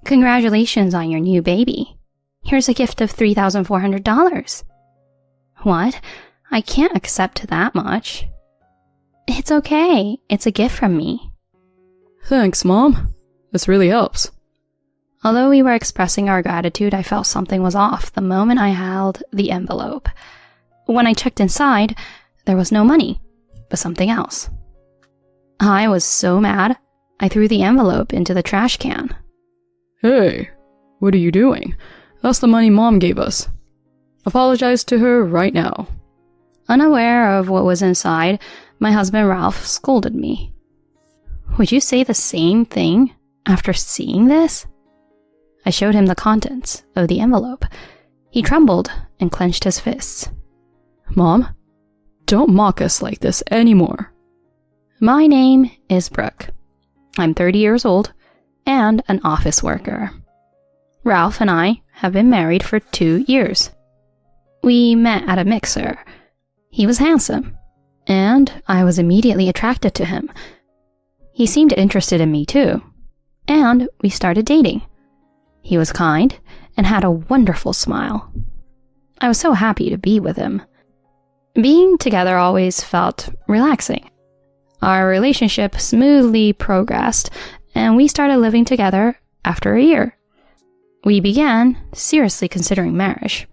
Congratulations on your new baby. Here's a gift of $3,400. What? I can't accept that much. It's okay. It's a gift from me. Thanks, Mom. This really helps. Although we were expressing our gratitude, I felt something was off the moment I held the envelope. When I checked inside, there was no money, but something else. I was so mad, I threw the envelope into the trash can. Hey, what are you doing? That's the money Mom gave us. Apologize to her right now. Unaware of what was inside, my husband Ralph scolded me. Would you say the same thing after seeing this? I showed him the contents of the envelope. He trembled and clenched his fists. Mom, don't mock us like this anymore. My name is Brooke. I'm 30 years old and an office worker. Ralph and I have been married for 2 years. We met at a mixer. He was handsome, and I was immediately attracted to him. He seemed interested in me too, and we started dating. He was kind and had a wonderful smile. I was so happy to be with him. Being together always felt relaxing. Our relationship smoothly progressed, and we started living together after a year. We began seriously considering marriage.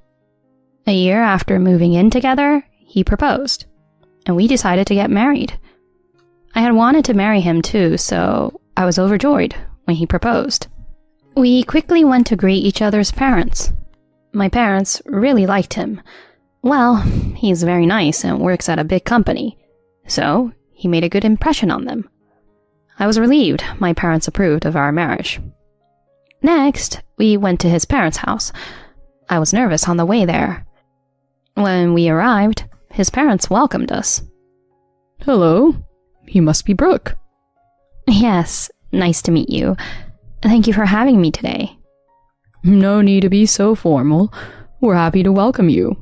A year after moving in together, he proposed, and we decided to get married. I had wanted to marry him too, so I was overjoyed when he proposed. We quickly went to greet each other's parents. My parents really liked him. Well, he's very nice and works at a big company, so he made a good impression on them. I was relieved my parents approved of our marriage. Next, we went to his parents' house. I was nervous on the way there. When we arrived, his parents welcomed us. Hello, you must be Brooke. Yes, nice to meet you. Thank you for having me today. No need to be so formal. We're happy to welcome you.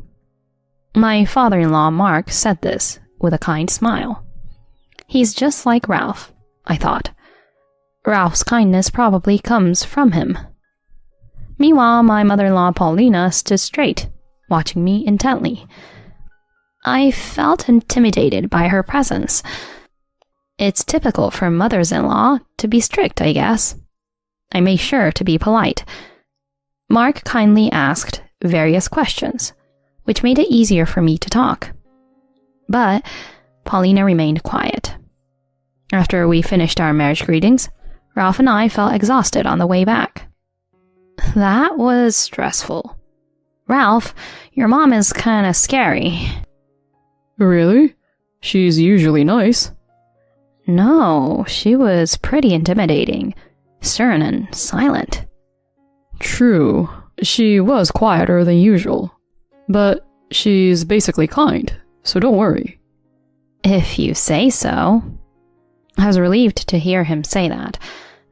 My father-in-law, Mark, said this with a kind smile. He's just like Ralph, I thought. Ralph's kindness probably comes from him. Meanwhile, my mother-in-law, Paulina, stood straight, watching me intently. I felt intimidated by her presence. It's typical for mothers-in-law to be strict, I guess. I made sure to be polite. Mark kindly asked various questions, which made it easier for me to talk. But Paulina remained quiet. After we finished our marriage greetings, Ralph and I felt exhausted on the way back. That was stressful. Ralph, your mom is kinda scary. Really? She's usually nice. No, she was pretty intimidating, stern and silent. True, she was quieter than usual. But she's basically kind, so don't worry. If you say so. I was relieved to hear him say that.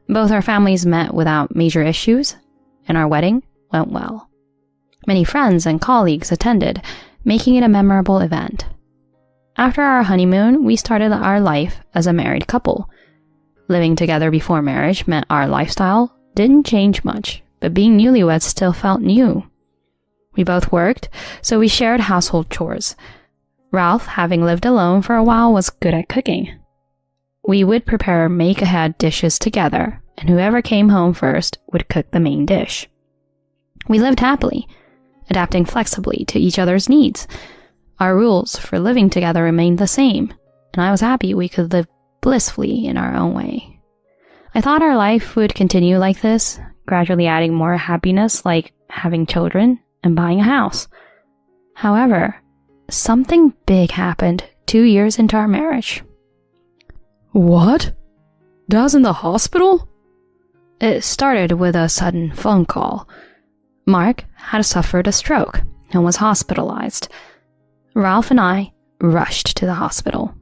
Both our families met without major issues, and our wedding went well. Many friends and colleagues attended, making it a memorable event. After our honeymoon, we started our life as a married couple. Living together before marriage meant our lifestyle didn't change much, but being newlyweds still felt new. We both worked, so we shared household chores. Ralph, having lived alone for a while, was good at cooking. We would prepare make-ahead dishes together, and whoever came home first would cook the main dish. We lived happily, adapting flexibly to each other's needs. Our rules for living together remained the same, and I was happy we could live blissfully in our own way. I thought our life would continue like this, gradually adding more happiness like having children and buying a house. However, something big happened 2 years into our marriage. What? Dad's in the hospital? It started with a sudden phone call. Mark had suffered a stroke and was hospitalized. Ralph and I rushed to the hospital.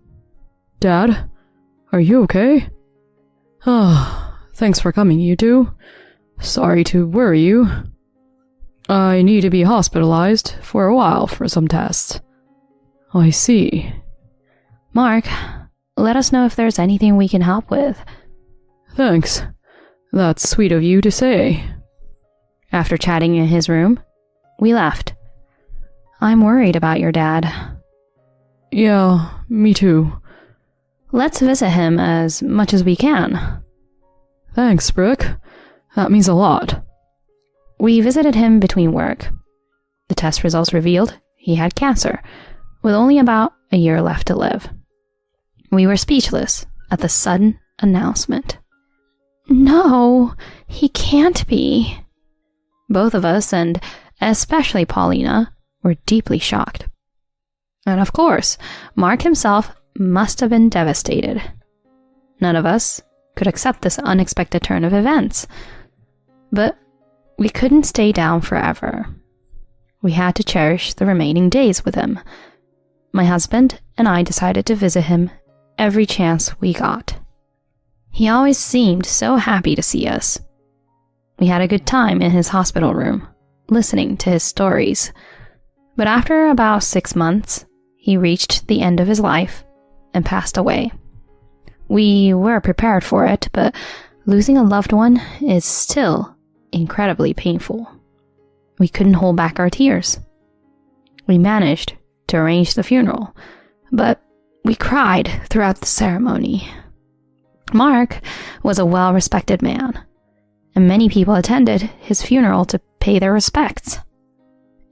Dad, are you okay? Thanks for coming, you two. Sorry to worry you. I need to be hospitalized for a while for some tests. I see. Mark, let us know if there's anything we can help with. Thanks. That's sweet of you to say. After chatting in his room, we left. I'm worried about your dad. Yeah, me too. Let's visit him as much as we can. Thanks, Brooke. That means a lot. We visited him between work. The test results revealed he had cancer, with only about a year left to live. We were speechless at the sudden announcement. No, he can't be. Both of us, and especially Paulina, were deeply shocked. And of course, Mark himself must have been devastated. None of us could accept this unexpected turn of events. But we couldn't stay down forever. We had to cherish the remaining days with him. My husband and I decided to visit him every chance we got. He always seemed so happy to see us. We had a good time in his hospital room, listening to his stories. But after about 6 months, he reached the end of his life and passed away. We were prepared for it, but losing a loved one is still incredibly painful. We couldn't hold back our tears. We managed to arrange the funeral, but we cried throughout the ceremony. Mark was a well-respected man, and many people attended his funeral to pay their respects.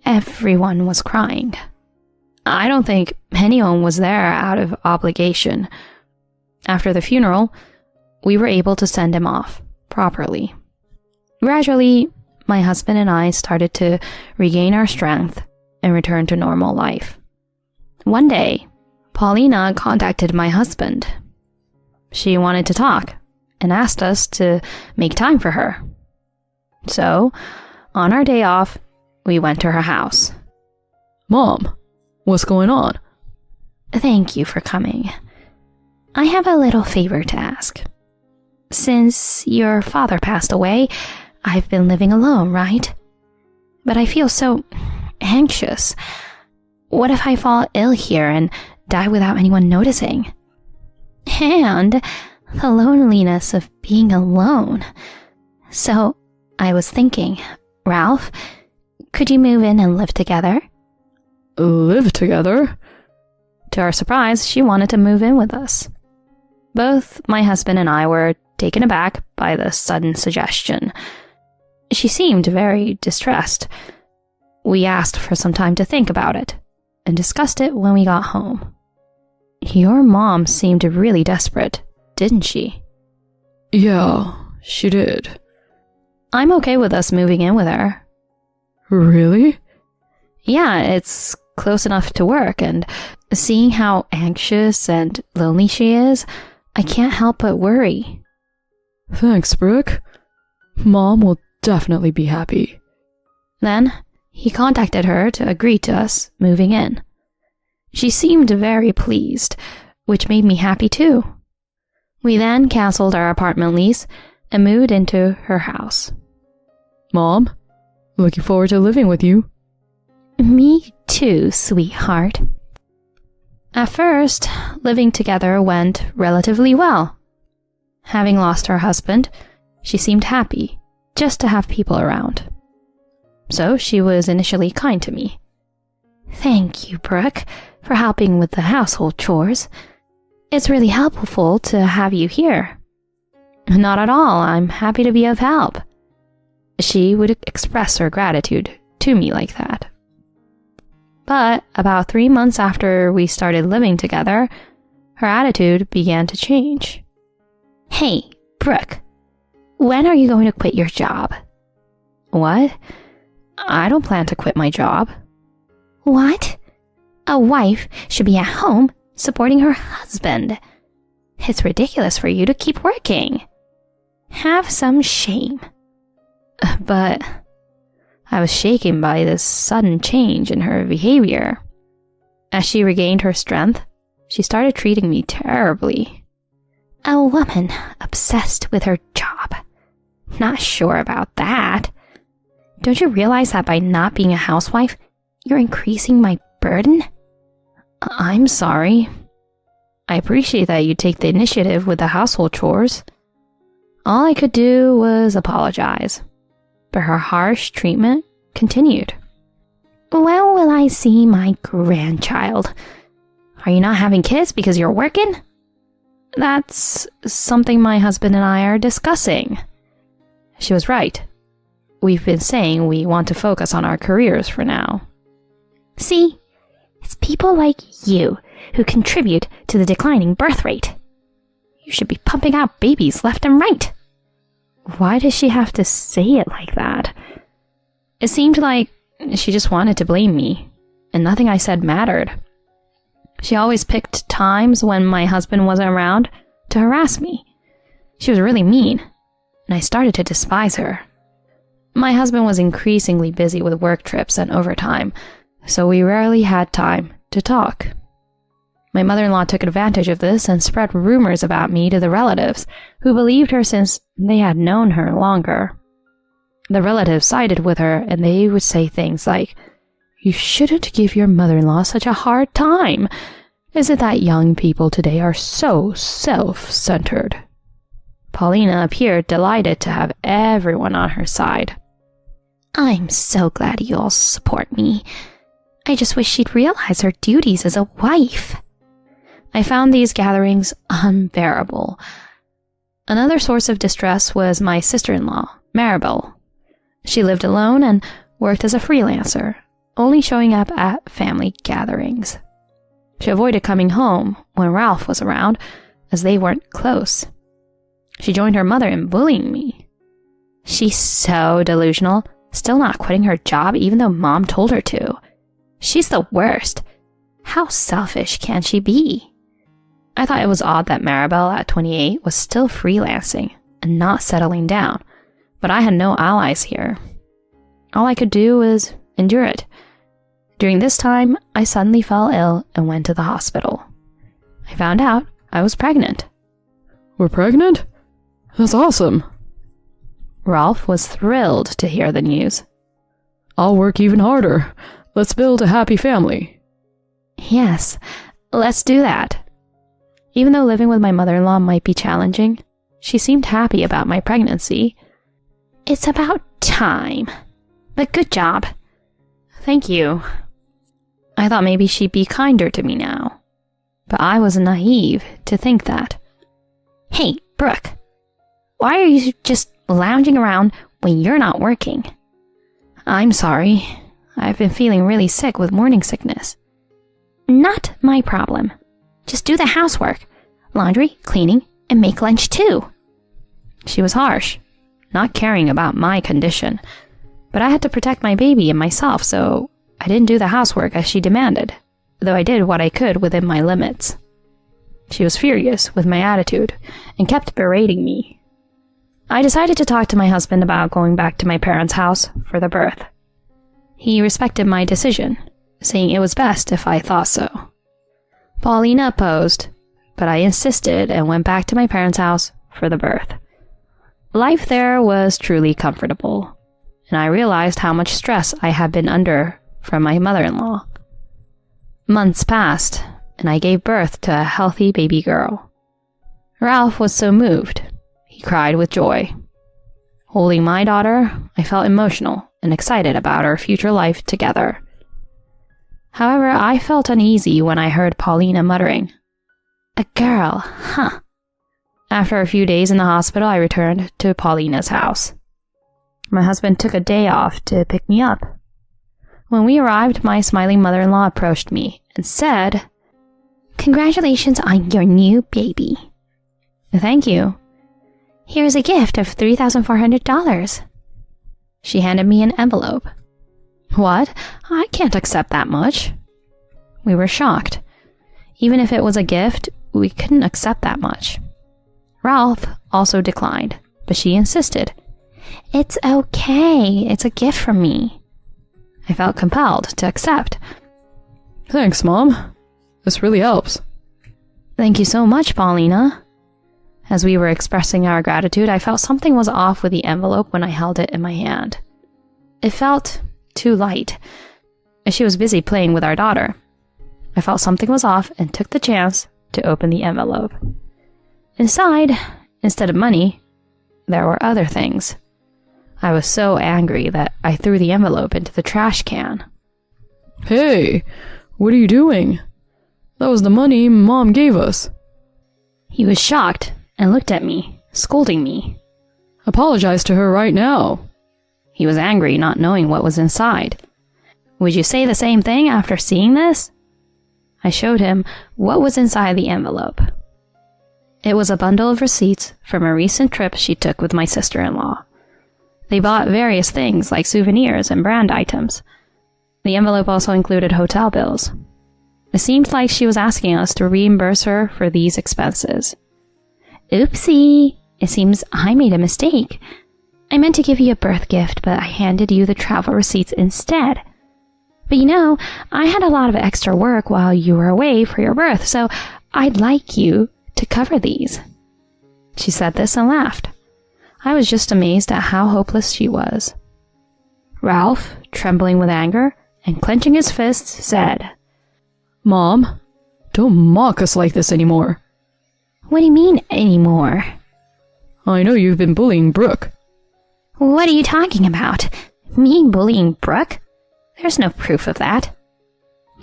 Everyone was crying. I don't think anyone was there out of obligation. After the funeral, we were able to send him off properly. Gradually, my husband and I started to regain our strength and return to normal life. One day, Paulina contacted my husband. She wanted to talk and asked us to make time for her. So, on our day off, we went to her house. Mom, what's going on? Thank you for coming. I have a little favor to ask. Since your father passed away, I've been living alone, right? But I feel so anxious. What if I fall ill here and die without anyone noticing? And the loneliness of being alone. So I was thinking, Ralph, could you move in and live together? Live together? To our surprise, she wanted to move in with us. Both my husband and I were taken aback by the sudden suggestion. She seemed very distressed. We asked for some time to think about it and discussed it when we got home. Your mom seemed really desperate, didn't she? Yeah, she did. I'm okay with us moving in with her. Really? Yeah, it's close enough to work, and seeing how anxious and lonely she is, I can't help but worry. Thanks, Brooke. Mom will definitely be happy. Then, he contacted her to agree to us moving in. She seemed very pleased, which made me happy too. We then canceled our apartment lease and moved into her house. Mom, looking forward to living with you. Me too, sweetheart. At first, living together went relatively well. Having lost her husband, she seemed happy just to have people around. So she was initially kind to me. Thank you, Brooke, for helping with the household chores. It's really helpful to have you here. Not at all, I'm happy to be of help. She would express her gratitude to me like that. But about 3 months after we started living together, her attitude began to change. Hey, Brooke, when are you going to quit your job? What? I don't plan to quit my job. What? A wife should be at home supporting her husband. It's ridiculous for you to keep working. Have some shame. But I was shaken by this sudden change in her behavior. As she regained her strength, she started treating me terribly. A woman obsessed with her job. Not sure about that. Don't you realize that by not being a housewife, you're increasing my burden? I'm sorry. I appreciate that you take the initiative with the household chores. All I could do was apologize, but her harsh treatment continued. When will I see my grandchild? Are you not having kids because you're working? That's something my husband and I are discussing. She was right. We've been saying we want to focus on our careers for now. See, it's people like you who contribute to the declining birth rate. You should be pumping out babies left and right. Why does she have to say it like that? It seemed like she just wanted to blame me, and nothing I said mattered. She always picked times when my husband wasn't around to harass me. She was really mean, and I started to despise her. My husband was increasingly busy with work trips and overtime, so we rarely had time to talk. My mother-in-law took advantage of this and spread rumors about me to the relatives, who believed her since they had known her longer. The relatives sided with her, and they would say things like, "You shouldn't give your mother-in-law such a hard time. Is it that young people today are so self-centered?" Paulina appeared delighted to have everyone on her side. "I'm so glad you all support me. I just wish she'd realize her duties as a wife." I found these gatherings unbearable. Another source of distress was my sister-in-law, Maribel. She lived alone and worked as a freelancer, only showing up at family gatherings. She avoided coming home when Ralph was around, as they weren't close. She joined her mother in bullying me. She's so delusional, still not quitting her job even though Mom told her to. She's the worst. How selfish can she be? I thought it was odd that Maribel at 28 was still freelancing and not settling down, but I had no allies here. All I could do was endure it. During this time, I suddenly fell ill and went to the hospital. I found out I was pregnant. We're pregnant? That's awesome. Ralph was thrilled to hear the news. I'll work even harder. Let's build a happy family. Yes, let's do that. Even though living with my mother-in-law might be challenging, she seemed happy about my pregnancy. It's about time. But good job. Thank you. I thought maybe she'd be kinder to me now. But I was naive to think that. Hey, Brooke. Why are you just lounging around when you're not working? I'm sorry. I've been feeling really sick with morning sickness. Not my problem. Just do the housework. Laundry, cleaning, and make lunch too. She was harsh, not caring about my condition. But I had to protect my baby and myself, so I didn't do the housework as she demanded, though I did what I could within my limits. She was furious with my attitude and kept berating me. I decided to talk to my husband about going back to my parents' house for the birth. He respected my decision, saying it was best if I thought so. Paulina opposed, but I insisted and went back to my parents' house for the birth. Life there was truly comfortable, and I realized how much stress I had been under from my mother-in-law. Months passed, and I gave birth to a healthy baby girl. Ralph was so moved, he cried with joy. Holding my daughter, I felt emotional and excited about our future life together. However, I felt uneasy when I heard Paulina muttering, "A girl, huh?" After a few days in the hospital, I returned to Paulina's house. My husband took a day off to pick me up. When we arrived, my smiling mother-in-law approached me and said, "Congratulations on your new baby." "Thank you." "Here's a gift of $3,400. She handed me an envelope. "What? I can't accept that much." We were shocked. Even if it was a gift, we couldn't accept that much. Ralph also declined, but she insisted. "It's okay. It's a gift from me." I felt compelled to accept. Thanks, Mom. This really helps. "Thank you so much, Paulina." As we were expressing our gratitude, I felt something was off with the envelope when I held it in my hand. It felt too light, as she was busy playing with our daughter. I felt something was off and took the chance to open the envelope. Inside, instead of money, there were other things. I was so angry that I threw the envelope into the trash can. Hey, what are you doing? That was the money Mom gave us. He was shocked and looked at me, scolding me. Apologize to her right now. He was angry, not knowing what was inside. Would you say the same thing after seeing this? I showed him what was inside the envelope. It was a bundle of receipts from a recent trip she took with my sister-in-law. They bought various things like souvenirs and brand items. The envelope also included hotel bills. It seemed like she was asking us to reimburse her for these expenses. Oopsie! It seems I made a mistake. I meant to give you a birth gift, but I handed you the travel receipts instead. But you know, I had a lot of extra work while you were away for your birth, so I'd like you to cover these. She said this and laughed. I was just amazed at how hopeless she was. Ralph, trembling with anger and clenching his fists, said, Mom, don't mock us like this anymore. What do you mean, anymore? I know you've been bullying Brooke. What are you talking about? Me bullying Brooke? There's no proof of that.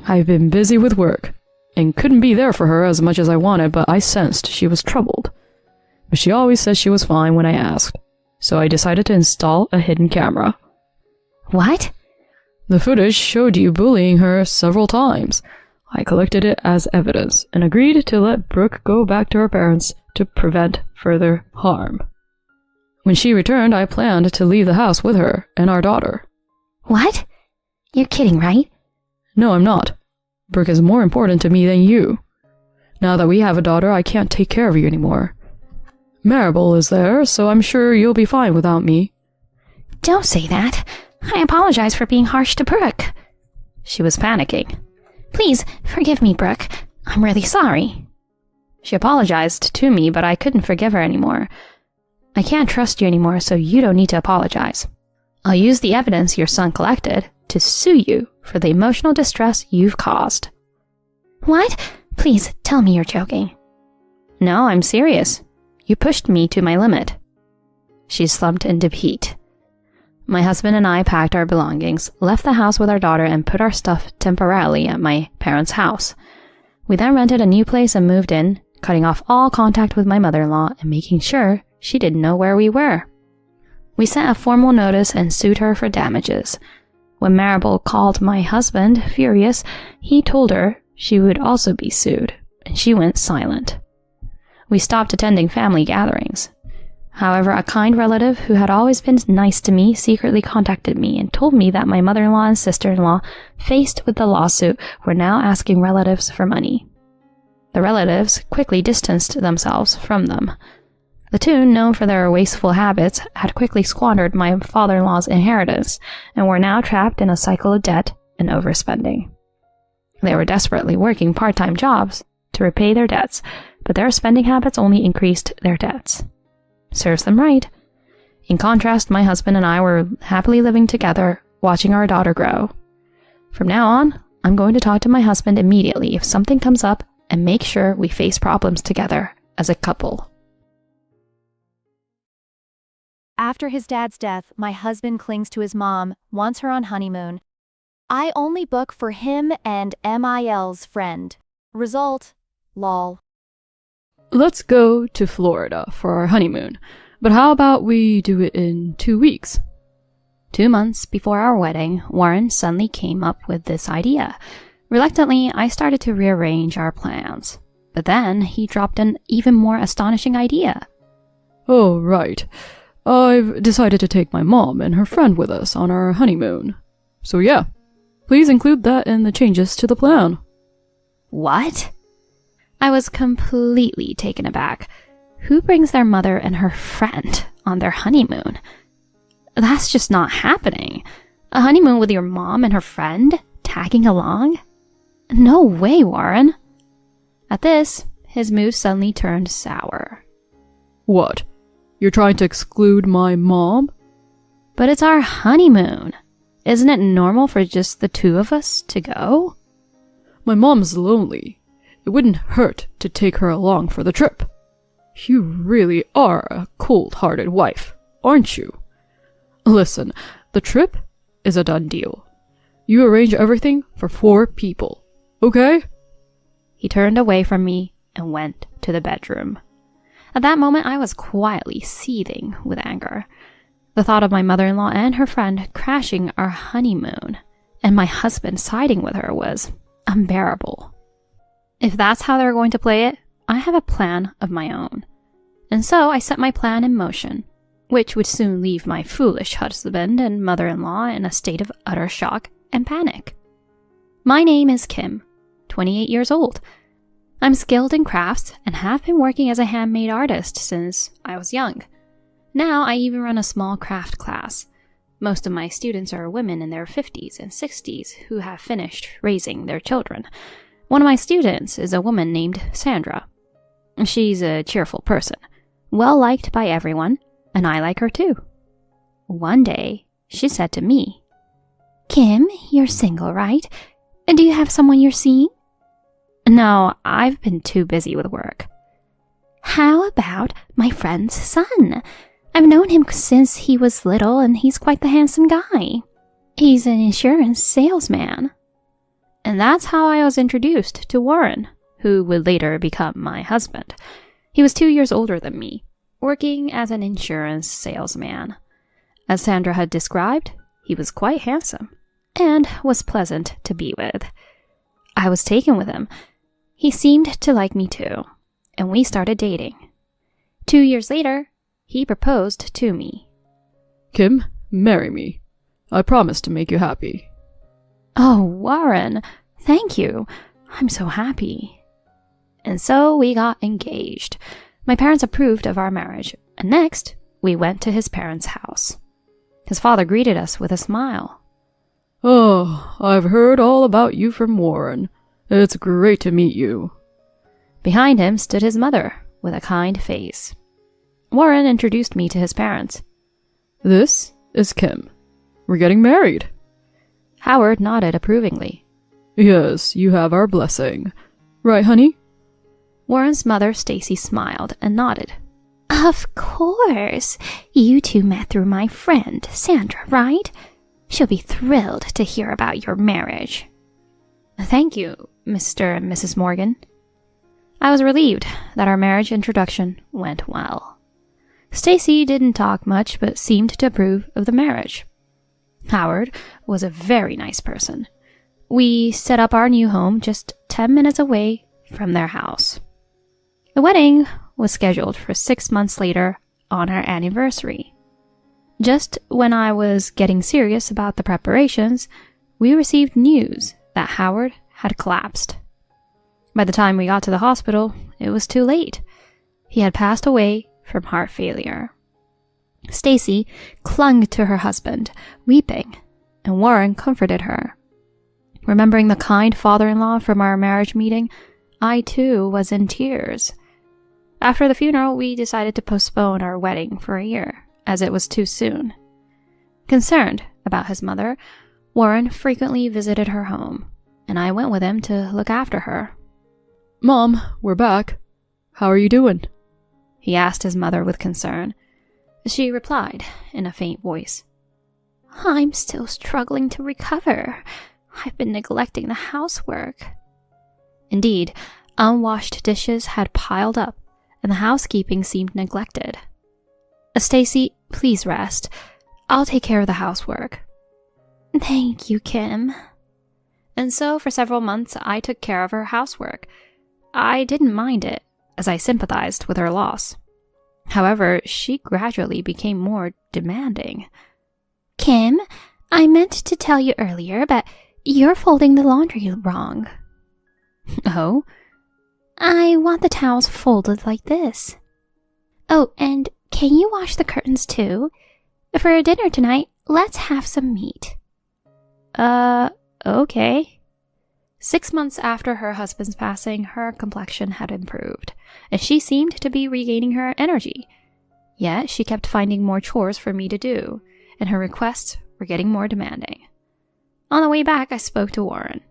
I've been busy with work, and couldn't be there for her as much as I wanted, but I sensed she was troubled. But she always said she was fine when I asked, so I decided to install a hidden camera. What? The footage showed you bullying her several times. I collected it as evidence and agreed to let Brooke go back to her parents to prevent further harm. When she returned, I planned to leave the house with her and our daughter. What? You're kidding, right? No, I'm not. Brooke is more important to me than you. Now that we have a daughter, I can't take care of you anymore. Maribel is there, so I'm sure you'll be fine without me. Don't say that. I apologize for being harsh to Brooke. She was panicking. Please, forgive me, Brooke. I'm really sorry. She apologized to me, but I couldn't forgive her anymore. I can't trust you anymore, so you don't need to apologize. I'll use the evidence your son collected to sue you for the emotional distress you've caused. What? Please, tell me you're joking. No, I'm serious. You pushed me to my limit. She slumped into heat. My husband and I packed our belongings, left the house with our daughter, and put our stuff temporarily at my parents' house. We then rented a new place and moved in, cutting off all contact with my mother-in-law and making sure she didn't know where we were. We sent a formal notice and sued her for damages. When Maribel called my husband, furious, he told her she would also be sued, and she went silent. We stopped attending family gatherings. However, a kind relative who had always been nice to me secretly contacted me and told me that my mother-in-law and sister-in-law, faced with the lawsuit, were now asking relatives for money. The relatives quickly distanced themselves from them. The two, known for their wasteful habits, had quickly squandered my father-in-law's inheritance and were now trapped in a cycle of debt and overspending. They were desperately working part-time jobs to repay their debts, but their spending habits only increased their debts. Serves them right. In contrast, my husband and I were happily living together, watching our daughter grow. From now on, I'm going to talk to my husband immediately if something comes up and make sure we face problems together as a couple. After his dad's death, my husband clings to his mom, wants her on honeymoon. I only book for him and MIL's friend. Result, lol. Let's go to Florida for our honeymoon, but how about we do it in 2 weeks? 2 months before our wedding, Warren suddenly came up with this idea. Reluctantly, I started to rearrange our plans. But then he dropped an even more astonishing idea. Oh, right. I've decided to take my mom and her friend with us on our honeymoon. So yeah, please include that in the changes to the plan. What? I was completely taken aback. Who brings their mother and her friend on their honeymoon? That's just not happening. A honeymoon with your mom and her friend tagging along? No way, Warren. At this, his mood suddenly turned sour. What? You're trying to exclude my mom? But it's our honeymoon. Isn't it normal for just the two of us to go? My mom's lonely. It wouldn't hurt to take her along for the trip. You really are a cold-hearted wife, aren't you? Listen, the trip is a done deal. You arrange everything for 4 people, okay? He turned away from me and went to the bedroom. At that moment, I was quietly seething with anger. The thought of my mother-in-law and her friend crashing our honeymoon and my husband siding with her was unbearable. If that's how they're going to play it, I have a plan of my own. And so I set my plan in motion, which would soon leave my foolish husband and mother-in-law in a state of utter shock and panic. My name is Kim, 28 years old. I'm skilled in crafts and have been working as a handmade artist since I was young. Now I even run a small craft class. Most of my students are women in their 50s and 60s who have finished raising their children. One of my students is a woman named Sandra. She's a cheerful person, well liked by everyone, and I like her too. One day, she said to me, "Kim, you're single, right? Do you have someone you're seeing?" "No, I've been too busy with work." "How about my friend's son? I've known him since he was little and he's quite the handsome guy. He's an insurance salesman." And that's how I was introduced to Warren, who would later become my husband. He was 2 years older than me, working as an insurance salesman. As Sandra had described, he was quite handsome and was pleasant to be with. I was taken with him. He seemed to like me too, and we started dating. 2 years later, he proposed to me. Kim, marry me. I promise to make you happy. "Oh, Warren, thank you. I'm so happy." And so we got engaged. My parents approved of our marriage, and next, we went to his parents' house. His father greeted us with a smile. "Oh, I've heard all about you from Warren. It's great to meet you." Behind him stood his mother, with a kind face. Warren introduced me to his parents. "This is Kim. We're getting married." Howard nodded approvingly. "Yes, you have our blessing. Right, honey?" Warren's mother, Stacy, smiled and nodded. "Of course. You two met through my friend, Sandra, right? She'll be thrilled to hear about your marriage." "Thank you, Mr. and Mrs. Morgan." I was relieved that our marriage introduction went well. Stacy didn't talk much but seemed to approve of the marriage. Howard was a very nice person. We set up our new home just 10 minutes away from their house. The wedding was scheduled for 6 months later on our anniversary. Just when I was getting serious about the preparations, we received news that Howard had collapsed. By the time we got to the hospital, it was too late. He had passed away from heart failure. Stacy clung to her husband, weeping, and Warren comforted her. Remembering the kind father-in-law from our marriage meeting, I too was in tears. After the funeral, we decided to postpone our wedding for a year, as it was too soon. Concerned about his mother, Warren frequently visited her home, and I went with him to look after her. "Mom, we're back. How are you doing?" He asked his mother with concern. She replied in a faint voice, "I'm still struggling to recover. I've been neglecting the housework." Indeed, unwashed dishes had piled up, and the housekeeping seemed neglected. "Stacy, please rest. I'll take care of the housework." "Thank you, Kim." And so for several months, I took care of her housework. I didn't mind it, as I sympathized with her loss. However, she gradually became more demanding. "Kim, I meant to tell you earlier, but you're folding the laundry wrong." "Oh?" "I want the towels folded like this." "Oh, and can you wash the curtains too? For dinner tonight, let's have some meat." Okay." 6 months after her husband's passing, her complexion had improved, and she seemed to be regaining her energy. Yet she kept finding more chores for me to do, and her requests were getting more demanding. On the way back, I spoke to Warren.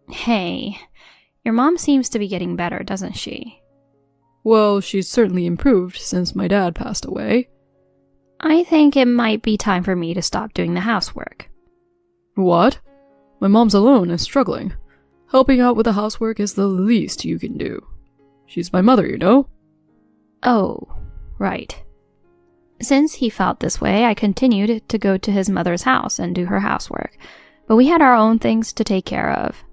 "Hey, your mom seems to be getting better, doesn't she?" Well, she's certainly improved since my dad passed away. I think it might be time for me to stop doing the housework. What? My mom's alone and struggling. Helping out with the housework is the least you can do. She's my mother, you know? Oh, right. Since he felt this way, I continued to go to his mother's house and do her housework, but we had our own things to take care of.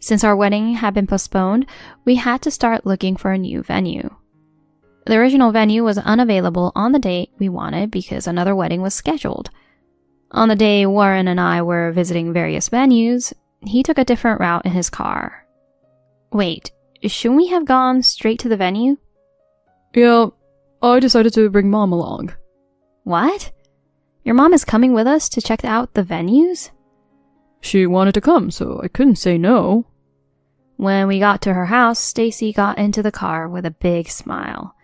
Since our wedding had been postponed, we had to start looking for a new venue. The original venue was unavailable on the date we wanted because another wedding was scheduled. On the day Warren and I were visiting various venues, he took a different route in his car. Wait, shouldn't we have gone straight to the venue? Yeah, I decided to bring Mom along. What? Your mom is coming with us to check out the venues? She wanted to come, so I couldn't say no. When we got to her house, Stacy got into the car with a big smile.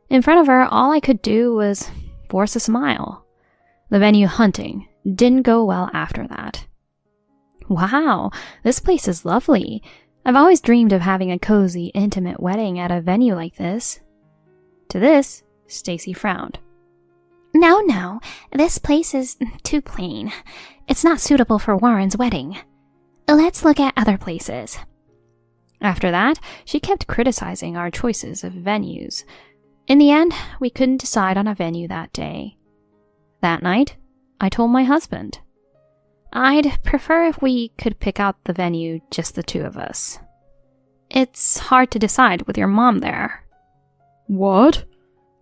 In front of her, all I could do was force a smile. The venue hunting didn't go well after that. Wow, this place is lovely. I've always dreamed of having a cozy, intimate wedding at a venue like this. To this, Stacy frowned. No, this place is too plain. It's not suitable for Warren's wedding. Let's look at other places. After that, she kept criticizing our choices of venues. In the end, we couldn't decide on a venue that day. That night, I told my husband. I'd prefer if we could pick out the venue just the two of us. It's hard to decide with your mom there. What?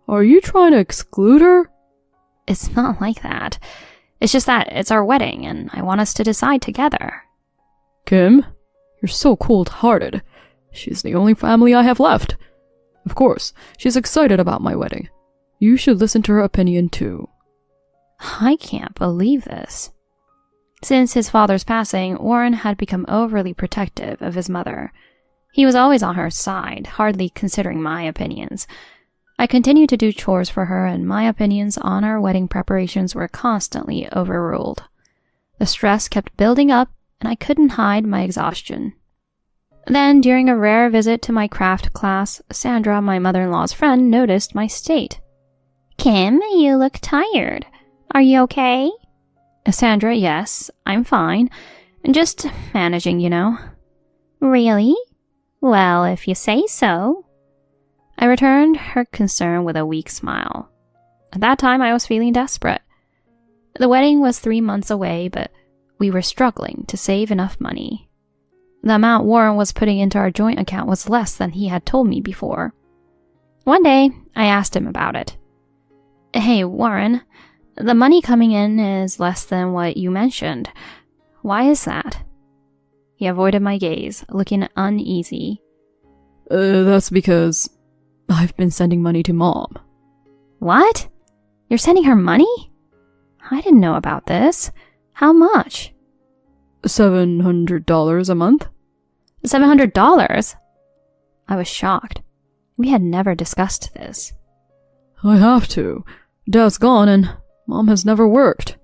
Are you trying to exclude her? It's not like that. It's just that it's our wedding and I want us to decide together. Kim, you're so cold-hearted. She's the only family I have left. Of course, she's excited about my wedding. You should listen to her opinion too. I can't believe this. Since his father's passing, Warren had become overly protective of his mother. He was always on her side, hardly considering my opinions. I continued to do chores for her, and my opinions on our wedding preparations were constantly overruled. The stress kept building up, and I couldn't hide my exhaustion. Then, during a rare visit to my craft class, Sandra, my mother-in-law's friend, noticed my state. Kim, you look tired. Are you okay? Sandra, yes, I'm fine. Just managing, you know. Really? Well, if you say so. I returned her concern with a weak smile. At that time, I was feeling desperate. The wedding was 3 months away, but we were struggling to save enough money. The amount Warren was putting into our joint account was less than he had told me before. One day, I asked him about it. Hey, Warren, the money coming in is less than what you mentioned. Why is that? He avoided my gaze, looking uneasy. That's because I've been sending money to Mom. What? You're sending her money? I didn't know about this. How much? $700 a month. $700? I was shocked. We had never discussed this. I have to. Dad's gone and Mom has never worked.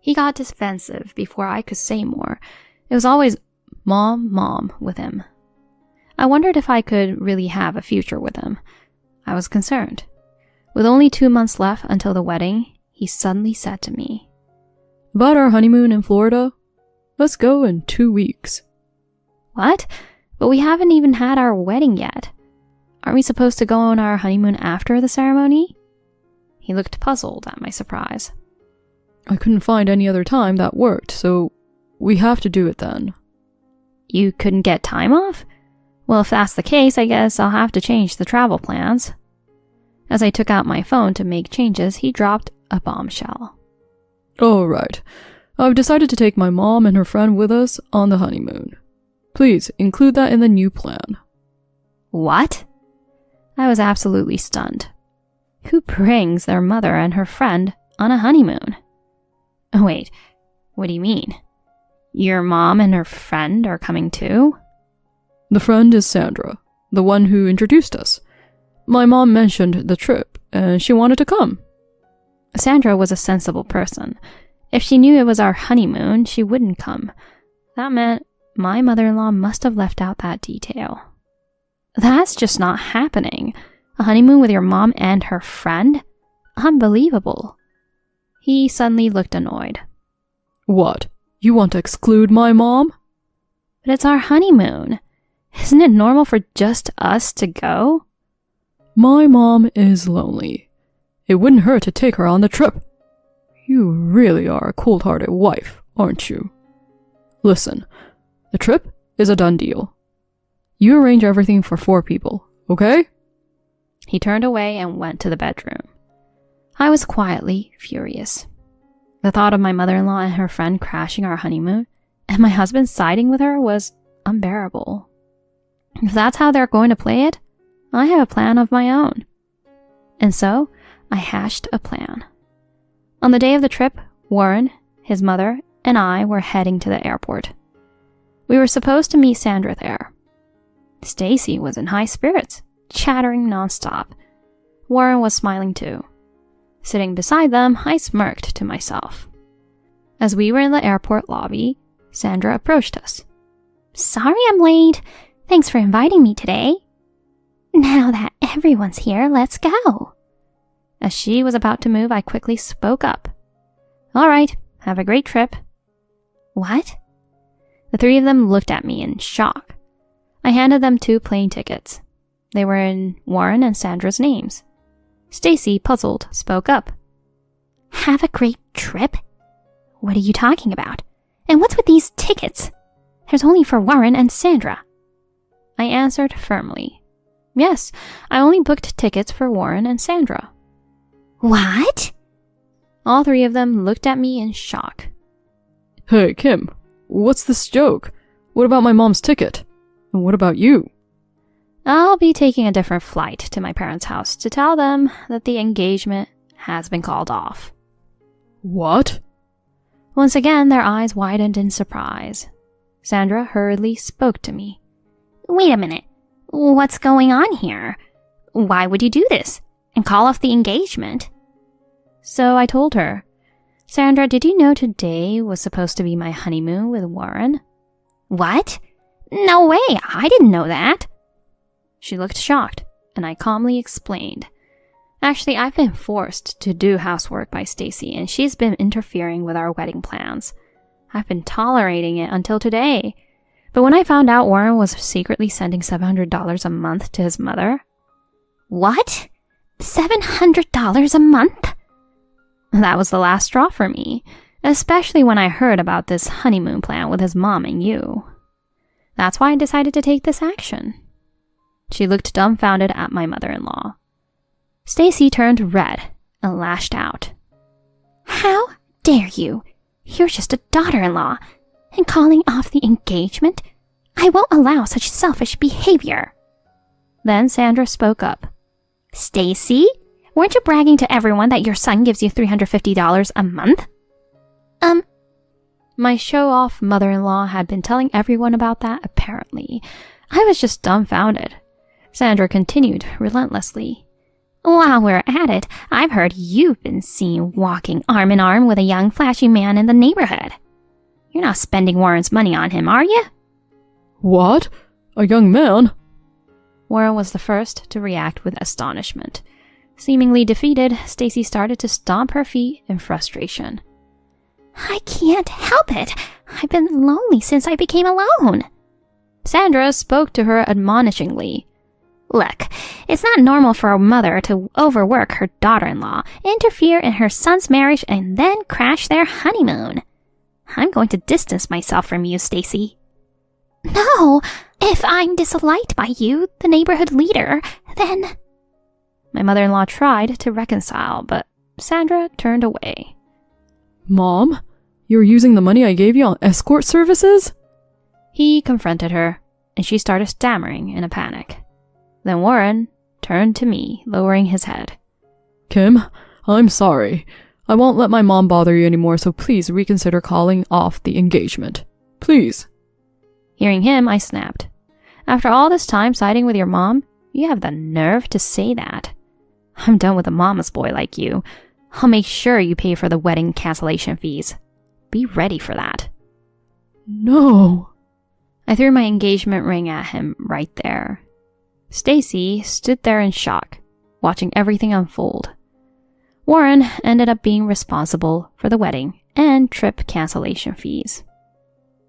He got defensive before I could say more. It was always mom with him. I wondered if I could really have a future with him. I was concerned. With only 2 months left until the wedding, he suddenly said to me, About our honeymoon in Florida? Let's go in 2 weeks. What? But we haven't even had our wedding yet. Aren't we supposed to go on our honeymoon after the ceremony? He looked puzzled at my surprise. I couldn't find any other time that worked, so we have to do it then. You couldn't get time off? Well, if that's the case, I guess I'll have to change the travel plans. As I took out my phone to make changes, he dropped a bombshell. All right. I've decided to take my mom and her friend with us on the honeymoon. Please include that in the new plan. What? I was absolutely stunned. Who brings their mother and her friend on a honeymoon? Wait, what do you mean? Your mom and her friend are coming too? The friend is Sandra, the one who introduced us. My mom mentioned the trip, and she wanted to come. Sandra was a sensible person. If she knew it was our honeymoon, she wouldn't come. That meant my mother-in-law must have left out that detail. That's just not happening. A honeymoon with your mom and her friend? Unbelievable. He suddenly looked annoyed. What? You want to exclude my mom? But it's our honeymoon. Isn't it normal for just us to go? My mom is lonely. It wouldn't hurt to take her on the trip. You really are a cold-hearted wife, aren't you? Listen, the trip is a done deal. You arrange everything for 4 people, okay? He turned away and went to the bedroom. I was quietly furious. The thought of my mother-in-law and her friend crashing our honeymoon, and my husband siding with her, was unbearable. If that's how they're going to play it, I have a plan of my own. And so, I hashed a plan. On the day of the trip, Warren, his mother, and I were heading to the airport. We were supposed to meet Sandra there. Stacy was in high spirits, chattering nonstop. Warren was smiling too. Sitting beside them, I smirked to myself. As we were in the airport lobby, Sandra approached us. Sorry I'm late. Thanks for inviting me today. Now that everyone's here, let's go. As she was about to move, I quickly spoke up. All right, have a great trip. What? The 3 of them looked at me in shock. I handed them 2 plane tickets. They were in Warren and Sandra's names. Stacy, puzzled, spoke up. Have a great trip? What are you talking about? And what's with these tickets? There's only for Warren and Sandra. I answered firmly. Yes, I only booked tickets for Warren and Sandra. What? All 3 of them looked at me in shock. Hey, Kim, what's this joke? What about my mom's ticket? And what about you? I'll be taking a different flight to my parents' house to tell them that the engagement has been called off. What? Once again, their eyes widened in surprise. Sandra hurriedly spoke to me. Wait a minute. What's going on here? Why would you do this? And call off the engagement? So I told her, Sandra, did you know today was supposed to be my honeymoon with Warren? What? No way, I didn't know that. She looked shocked, and I calmly explained. Actually, I've been forced to do housework by Stacy, and she's been interfering with our wedding plans. I've been tolerating it until today. But when I found out Warren was secretly sending $700 a month to his mother... What? $700 a month? That was the last straw for me, especially when I heard about this honeymoon plan with his mom and you. That's why I decided to take this action. She looked dumbfounded at my mother-in-law. Stacy turned red and lashed out. How dare you? You're just a daughter-in-law. And calling off the engagement? I won't allow such selfish behavior. Then Sandra spoke up. Stacy, weren't you bragging to everyone that your son gives you $350 a month? My show-off mother-in-law had been telling everyone about that, apparently. I was just dumbfounded. Sandra continued relentlessly. While we're at it, I've heard you've been seen walking arm in arm with a young flashy man in the neighborhood. You're not spending Warren's money on him, are you? What? A young man? Warren was the first to react with astonishment. Seemingly defeated, Stacy started to stomp her feet in frustration. I can't help it. I've been lonely since I became alone. Sandra spoke to her admonishingly. Look, it's not normal for a mother to overwork her daughter-in-law, interfere in her son's marriage, and then crash their honeymoon. I'm going to distance myself from you, Stacy. No, if I'm disliked by you, the neighborhood leader, then... My mother-in-law tried to reconcile, but Sandra turned away. Mom, you're using the money I gave you on escort services? He confronted her, and she started stammering in a panic. Then Warren turned to me, lowering his head. Kim, I'm sorry. I won't let my mom bother you anymore, so please reconsider calling off the engagement. Please. Hearing him, I snapped. After all this time siding with your mom, you have the nerve to say that. I'm done with a mama's boy like you. I'll make sure you pay for the wedding cancellation fees. Be ready for that. No. I threw my engagement ring at him right there. Stacy stood there in shock, watching everything unfold. Warren ended up being responsible for the wedding and trip cancellation fees.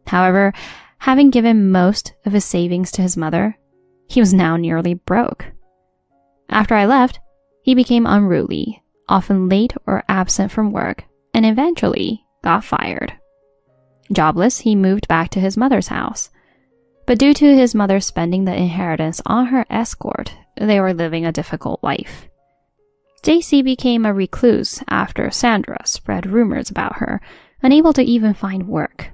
However, having given most of his savings to his mother, he was now nearly broke. After I left, he became unruly, often late or absent from work, and eventually got fired. Jobless, he moved back to his mother's house. But due to his mother spending the inheritance on her escort, they were living a difficult life. Stacy became a recluse after Sandra spread rumors about her, unable to even find work.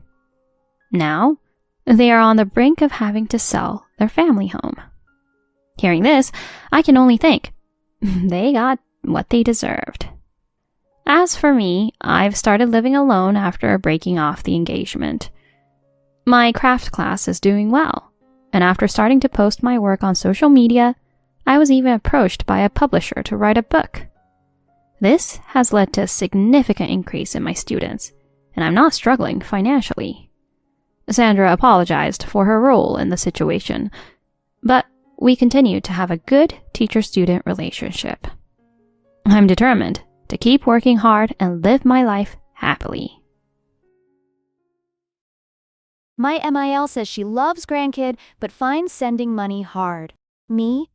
Now, they are on the brink of having to sell their family home. Hearing this, I can only think, they got what they deserved. As for me, I've started living alone after breaking off the engagement. My craft class is doing well, and after starting to post my work on social media, I was even approached by a publisher to write a book. This has led to a significant increase in my students, and I'm not struggling financially. Sandra apologized for her role in the situation, but we continue to have a good teacher-student relationship. I'm determined to keep working hard and live my life happily. My MIL says she loves grandkid, but finds sending money hard. Me?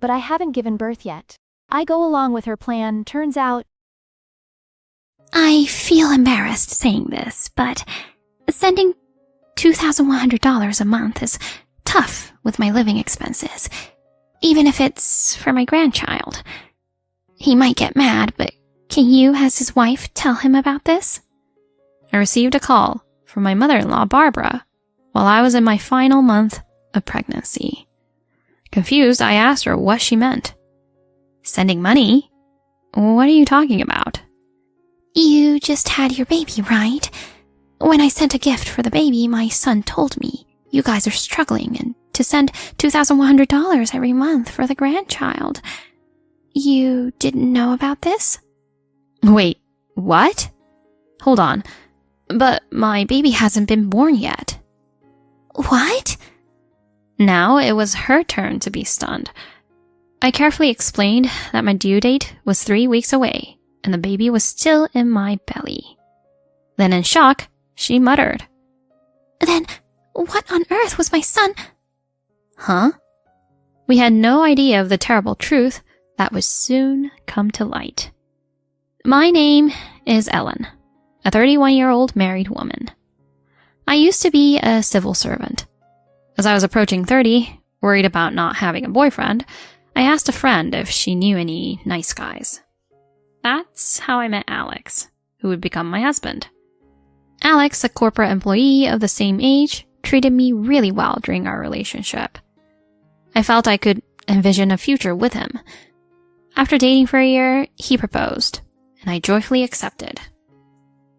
But I haven't given birth yet. I go along with her plan, turns out. I feel embarrassed saying this, but sending $2,100 a month is tough with my living expenses, even if it's for my grandchild. He might get mad, but can you, as his wife, tell him about this? I received a call from my mother-in-law, Barbara, while I was in my final month of pregnancy. Confused, I asked her what she meant. Sending money? What are you talking about? You just had your baby, right? When I sent a gift for the baby, my son told me you guys are struggling and to send $2,100 every month for the grandchild. You didn't know about this? Wait, what? Hold on. But my baby hasn't been born yet. What? Now it was her turn to be stunned. I carefully explained that my due date was 3 weeks away and the baby was still in my belly. Then in shock, she muttered, Then what on earth was my son? Huh? We had no idea of the terrible truth that would soon come to light. My name is Ellen, a 31-year-old married woman. I used to be a civil servant. As I was approaching 30, worried about not having a boyfriend, I asked a friend if she knew any nice guys. That's how I met Alex, who would become my husband. Alex, a corporate employee of the same age, treated me really well during our relationship. I felt I could envision a future with him. After dating for a year, he proposed, and I joyfully accepted.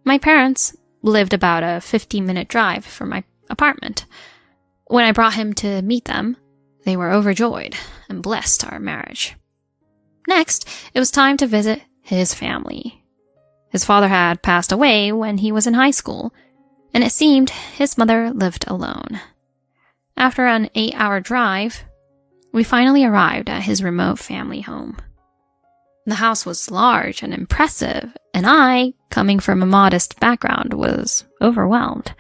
My parents lived about a 15-minute drive from my apartment. When I brought him to meet them, they were overjoyed and blessed our marriage. Next, it was time to visit his family. His father had passed away when he was in high school, and it seemed his mother lived alone. After an 8-hour drive, we finally arrived at his remote family home. The house was large and impressive, and I, coming from a modest background, was overwhelmed.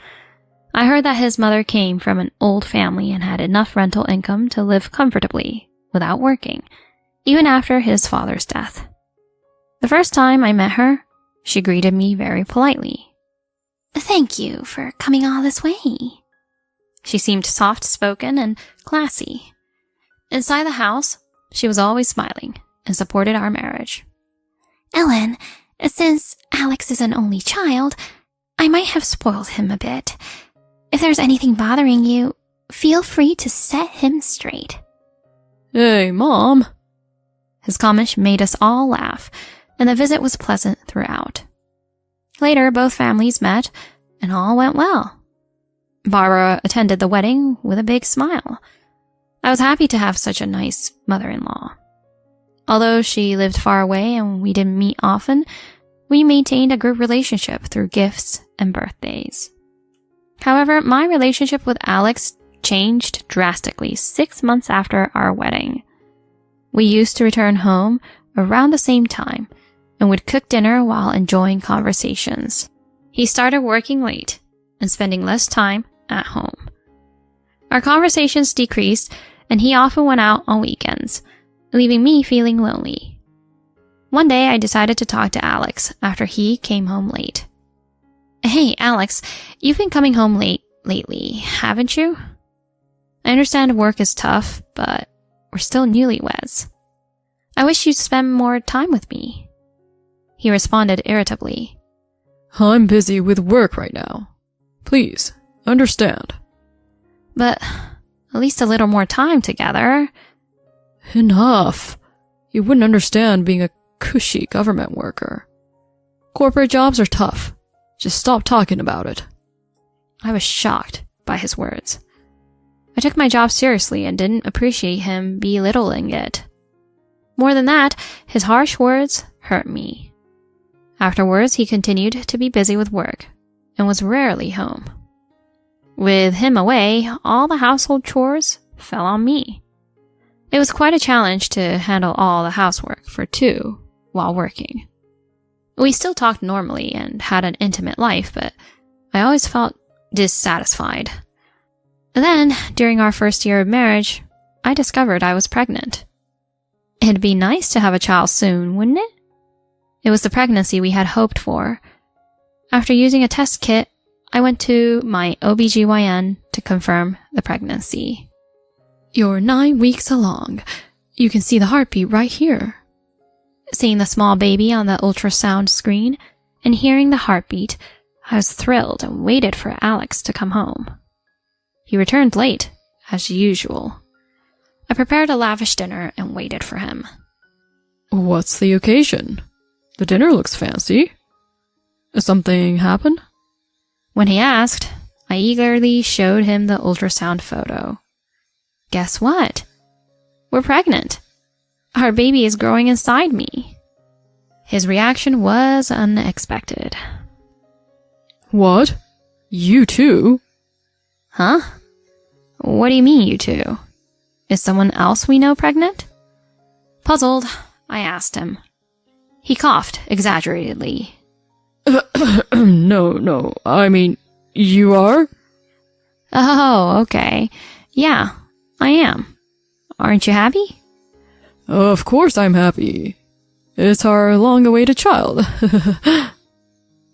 I heard that his mother came from an old family and had enough rental income to live comfortably without working, even after his father's death. The first time I met her, she greeted me very politely. Thank you for coming all this way. She seemed soft-spoken and classy. Inside the house, she was always smiling and supported our marriage. Ellen, since Alex is an only child, I might have spoiled him a bit. If there's anything bothering you, feel free to set him straight. Hey, Mom. His comment made us all laugh, and the visit was pleasant throughout. Later, both families met, and all went well. Barbara attended the wedding with a big smile. I was happy to have such a nice mother-in-law. Although she lived far away and we didn't meet often, we maintained a good relationship through gifts and birthdays. However, my relationship with Alex changed drastically 6 months after our wedding. We used to return home around the same time and would cook dinner while enjoying conversations. He started working late and spending less time at home. Our conversations decreased, and he often went out on weekends, leaving me feeling lonely. One day, I decided to talk to Alex after he came home late. "Hey, Alex, you've been coming home late lately, haven't you? I understand work is tough, but we're still newlyweds. I wish you'd spend more time with me." He responded irritably. I'm busy with work right now. Please, understand. "But at least a little more time together." Enough. You wouldn't understand being a cushy government worker. Corporate jobs are tough. Just stop talking about it. I was shocked by his words. I took my job seriously and didn't appreciate him belittling it. More than that, his harsh words hurt me. Afterwards, he continued to be busy with work and was rarely home. With him away, all the household chores fell on me. It was quite a challenge to handle all the housework for two while working. We still talked normally and had an intimate life, but I always felt dissatisfied. Then, during our first year of marriage, I discovered I was pregnant. It'd be nice to have a child soon, wouldn't it? It was the pregnancy we had hoped for. After using a test kit, I went to my OBGYN to confirm the pregnancy. "You're 9 weeks along. You can see the heartbeat right here." Seeing the small baby on the ultrasound screen and hearing the heartbeat, I was thrilled and waited for Alex to come home. He returned late, as usual. I prepared a lavish dinner and waited for him. What's the occasion? The dinner looks fancy. Something happen? When he asked, I eagerly showed him the ultrasound photo. Guess what? We're pregnant. Our baby is growing inside me. His reaction was unexpected. What? You too? Huh? What do you mean, you two? Is someone else we know pregnant? Puzzled, I asked him. He coughed exaggeratedly. No, I mean, you are? Oh, okay. Yeah, I am. Aren't you happy? Of course I'm happy. It's our long-awaited child.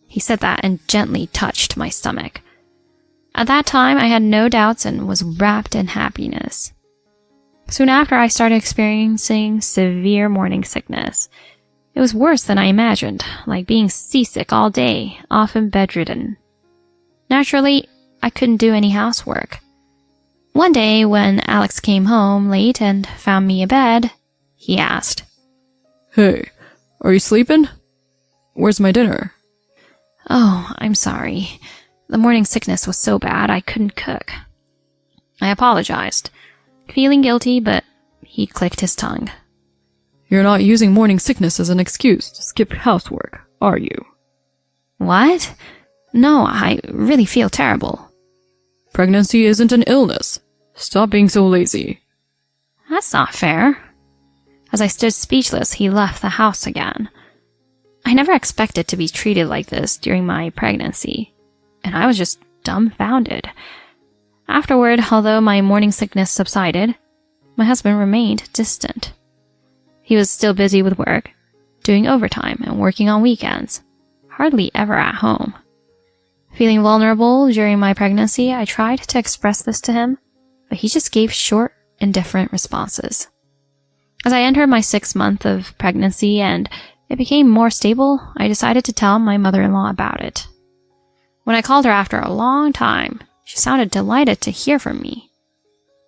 He said that and gently touched my stomach. At that time, I had no doubts and was wrapped in happiness. Soon after, I started experiencing severe morning sickness. It was worse than I imagined, like being seasick all day, often bedridden. Naturally, I couldn't do any housework. One day, when Alex came home late and found me in bed, he asked, Hey, are you sleeping? Where's my dinner? Oh, I'm sorry. The morning sickness was so bad I couldn't cook. I apologized, feeling guilty, but he clicked his tongue. You're not using morning sickness as an excuse to skip housework, are you? What? No, I really feel terrible. Pregnancy isn't an illness. Stop being so lazy. That's not fair. As I stood speechless, he left the house again. I never expected to be treated like this during my pregnancy, and I was just dumbfounded. Afterward, although my morning sickness subsided, my husband remained distant. He was still busy with work, doing overtime and working on weekends, hardly ever at home. Feeling vulnerable during my pregnancy, I tried to express this to him, but he just gave short, indifferent responses. As I entered my 6th month of pregnancy and it became more stable, I decided to tell my mother-in-law about it. When I called her after a long time, she sounded delighted to hear from me.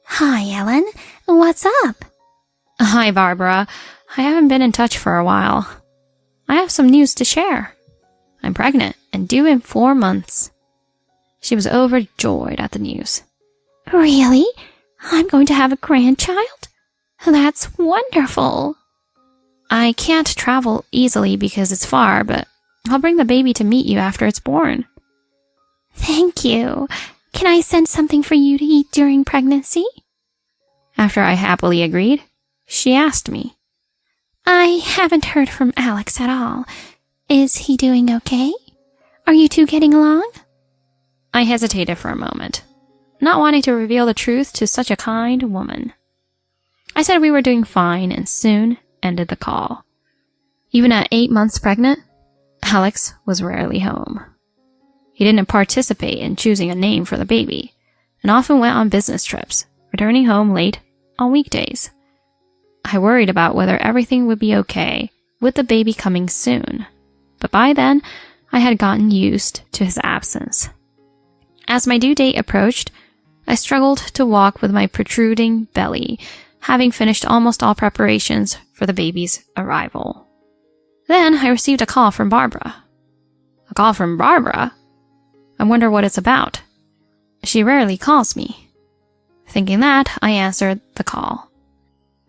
Hi, Ellen. What's up? Hi, Barbara. I haven't been in touch for a while. I have some news to share. I'm pregnant and due in 4 months. She was overjoyed at the news. Really? I'm going to have a grandchild? That's wonderful. I can't travel easily because it's far, but I'll bring the baby to meet you after it's born. Thank you. Can I send something for you to eat during pregnancy? After I happily agreed, she asked me, I haven't heard from Alex at all. Is he doing okay? Are you two getting along? I hesitated for a moment, not wanting to reveal the truth to such a kind woman. I said we were doing fine and soon ended the call. Even at 8 months pregnant, Alex was rarely home. He didn't participate in choosing a name for the baby and often went on business trips, returning home late on weekdays. I worried about whether everything would be okay with the baby coming soon, but by then I had gotten used to his absence. As my due date approached, I struggled to walk with my protruding belly, having finished almost all preparations for the baby's arrival. Then I received a call from Barbara. A call from Barbara? I wonder what it's about. She rarely calls me. Thinking that, I answered the call.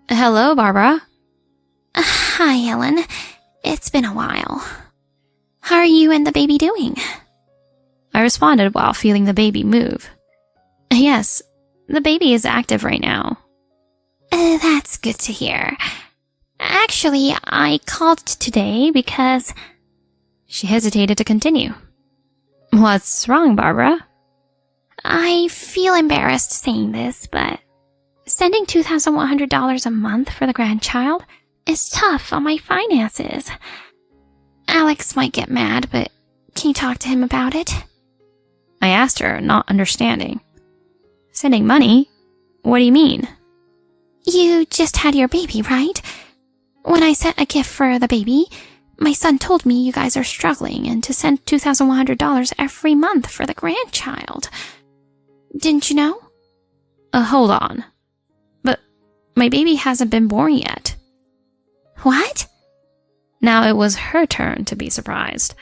Hello, Barbara. Hi, Ellen. It's been a while. How are you and the baby doing? I responded while feeling the baby move. Yes, the baby is active right now. That's good to hear. Actually, I called today because... She hesitated to continue. What's wrong, Barbara? I feel embarrassed saying this, but sending $2,100 a month for the grandchild is tough on my finances. Alex might get mad, but can you talk to him about it? I asked her, not understanding. Sending money? What do you mean? You just had your baby, right? When I sent a gift for the baby, my son told me you guys are struggling and to send $2,100 every month for the grandchild. Didn't you know? Hold on. But my baby hasn't been born yet. What? Now it was her turn to be surprised.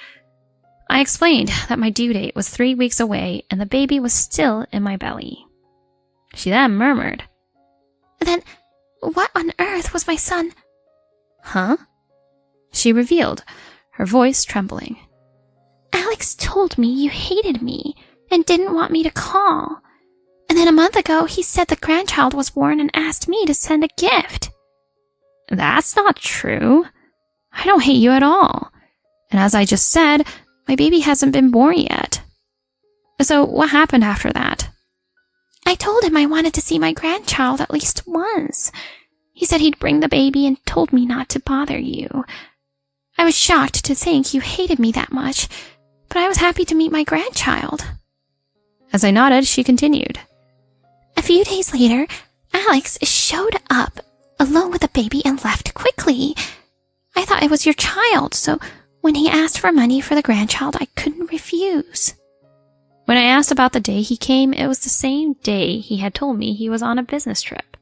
I explained that my due date was 3 weeks away and the baby was still in my belly. She then murmured, Then what on earth was my son? Huh? She revealed, her voice trembling. Alex told me you hated me and didn't want me to call. And then a month ago, he said the grandchild was born and asked me to send a gift. That's not true. I don't hate you at all. And as I just said, my baby hasn't been born yet. So what happened after that? I told him I wanted to see my grandchild at least once. He said he'd bring the baby and told me not to bother you. I was shocked to think you hated me that much, but I was happy to meet my grandchild. As I nodded, she continued. A few days later, Alex showed up alone with the baby and left quickly. I thought it was your child, so when he asked for money for the grandchild, I couldn't refuse. When I asked about the day he came, it was the same day he had told me he was on a business trip.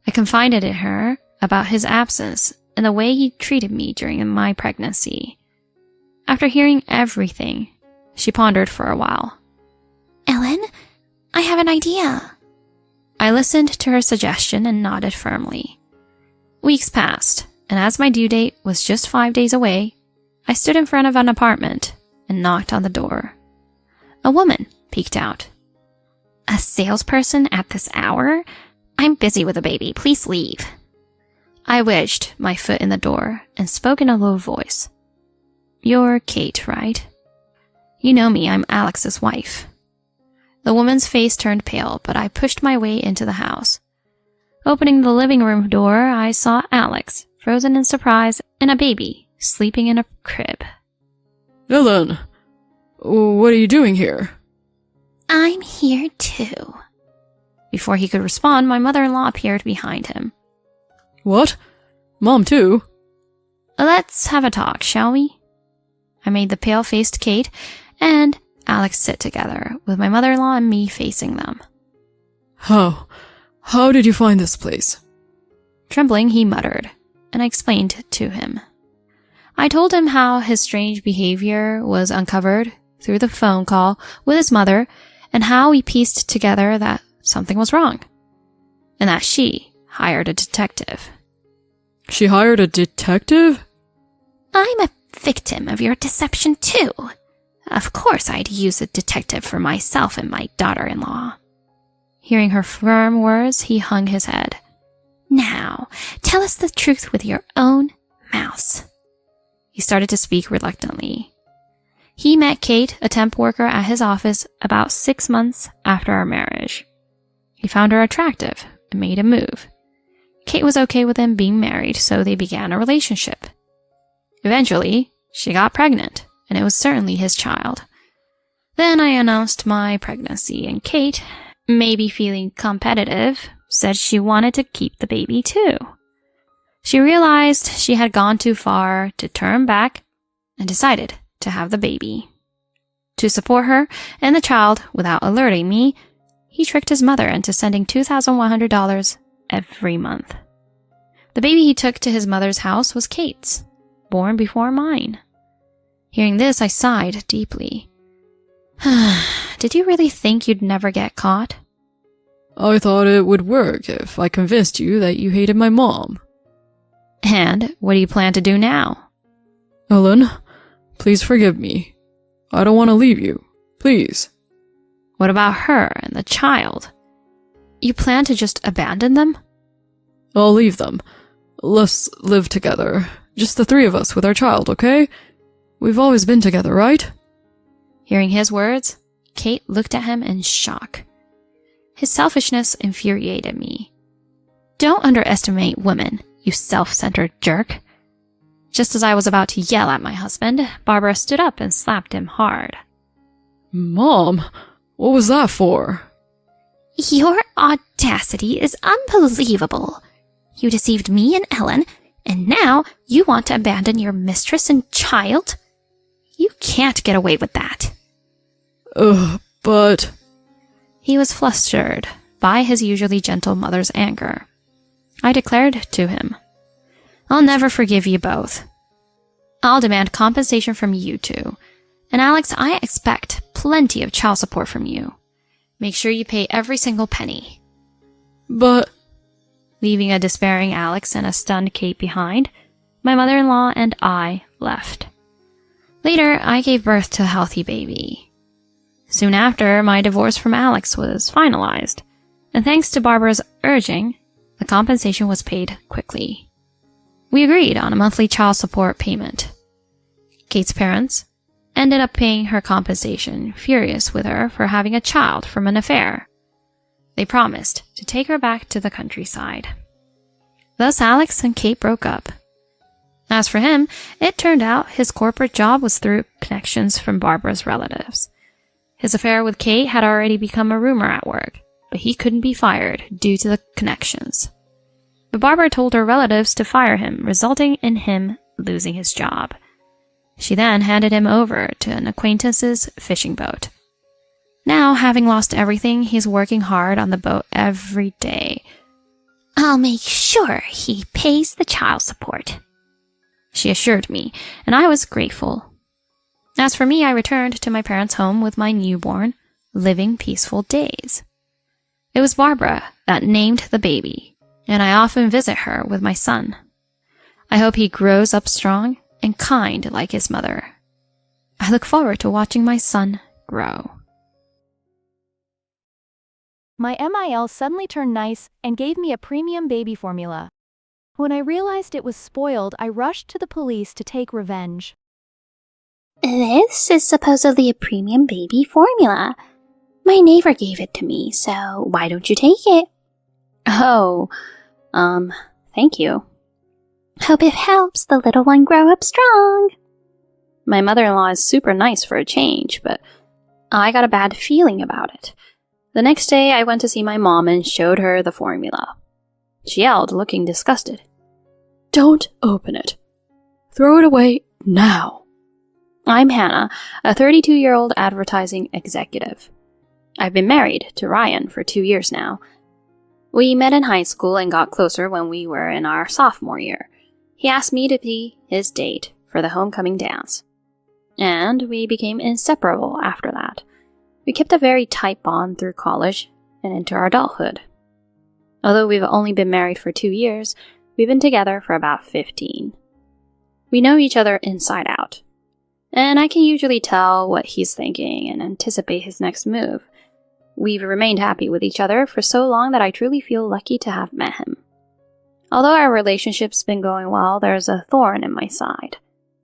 I confided in her about his absence and the way he treated me during my pregnancy. After hearing everything, she pondered for a while. Ellen, I have an idea. I listened to her suggestion and nodded firmly. Weeks passed, and as my due date was just 5 days away, I stood in front of an apartment and knocked on the door. A woman peeked out. A salesperson at this hour? I'm busy with a baby. Please leave. I wedged my foot in the door and spoke in a low voice. You're Kate, right? You know me, I'm Alex's wife. The woman's face turned pale, but I pushed my way into the house. Opening the living room door, I saw Alex, frozen in surprise, and a baby sleeping in a crib. Ellen, what are you doing here? I'm here too. Before he could respond, my mother-in-law appeared behind him. What? Mom too? Let's have a talk, shall we? I made the pale-faced Kate and Alex sit together, with my mother-in-law and me facing them. How did you find this place? Trembling, he muttered, and I explained to him. I told him how his strange behavior was uncovered through the phone call with his mother and how we pieced together that something was wrong, and that she hired a detective. She hired a detective? I'm a victim of your deception too. Of course I'd use a detective for myself and my daughter-in-law. Hearing her firm words, he hung his head. Now, tell us the truth with your own mouth. He started to speak reluctantly. He met Kate, a temp worker at his office, about 6 months after our marriage. He found her attractive and made a move. Kate was okay with him being married, so they began a relationship. Eventually, she got pregnant, and it was certainly his child. Then I announced my pregnancy, and Kate, maybe feeling competitive, said she wanted to keep the baby too. She realized she had gone too far to turn back and decided to have the baby. To support her and the child without alerting me, he tricked his mother into sending $2,100 every month. The baby he took to his mother's house was Kate's, born before mine. Hearing this, I sighed deeply. Did you really think you'd never get caught? I thought it would work if I convinced you that you hated my mom. And what do you plan to do now? Ellen, please forgive me. I don't want to leave you. Please. What about her and the child? You plan to just abandon them? I'll leave them. Let's live together. Just the three of us with our child, okay? We've always been together, right? Hearing his words, Kate looked at him in shock. His selfishness infuriated me. Don't underestimate women, you self-centered jerk. Just as I was about to yell at my husband, Barbara stood up and slapped him hard. Mom, what was that for? Your audacity is unbelievable. You deceived me and Ellen, and now you want to abandon your mistress and child? You can't get away with that. But... He was flustered by his usually gentle mother's anger. I declared to him, I'll never forgive you both. I'll demand compensation from you two. And Alex, I expect plenty of child support from you. Make sure you pay every single penny. But... Leaving a despairing Alex and a stunned Kate behind, my mother-in-law and I left. Later, I gave birth to a healthy baby. Soon after, my divorce from Alex was finalized, and thanks to Barbara's urging, the compensation was paid quickly. We agreed on a monthly child support payment. Kate's parents ended up paying her compensation, furious with her for having a child from an affair. They promised to take her back to the countryside. Thus, Alex and Kate broke up. As for him, it turned out his corporate job was through connections from Barbara's relatives. His affair with Kate had already become a rumor at work, but he couldn't be fired due to the connections. But Barbara told her relatives to fire him, resulting in him losing his job. She then handed him over to an acquaintance's fishing boat. Now, having lost everything, he's working hard on the boat every day. I'll make sure he pays the child support, she assured me, and I was grateful. As for me, I returned to my parents' home with my newborn, living peaceful days. It was Barbara that named the baby, and I often visit her with my son. I hope he grows up strong and kind like his mother. I look forward to watching my son grow. My MIL suddenly turned nice and gave me a premium baby formula. When I realized it was spoiled, I rushed to the police to take revenge. This is supposedly a premium baby formula. My neighbor gave it to me, so why don't you take it? Oh, thank you. Hope it helps the little one grow up strong. My mother-in-law is super nice for a change, but I got a bad feeling about it. The next day, I went to see my mom and showed her the formula. She yelled, looking disgusted. Don't open it. Throw it away now. I'm Hannah, a 32-year-old advertising executive. I've been married to Ryan for 2 years now. We met in high school and got closer when we were in our sophomore year. He asked me to be his date for the homecoming dance. And we became inseparable after that. We kept a very tight bond through college and into our adulthood. Although we've only been married for 2 years, we've been together for about 15. We know each other inside out. and I can usually tell what he's thinking and anticipate his next move. We've remained happy with each other for so long that I truly feel lucky to have met him. Although our relationship's been going well, there's a thorn in my side.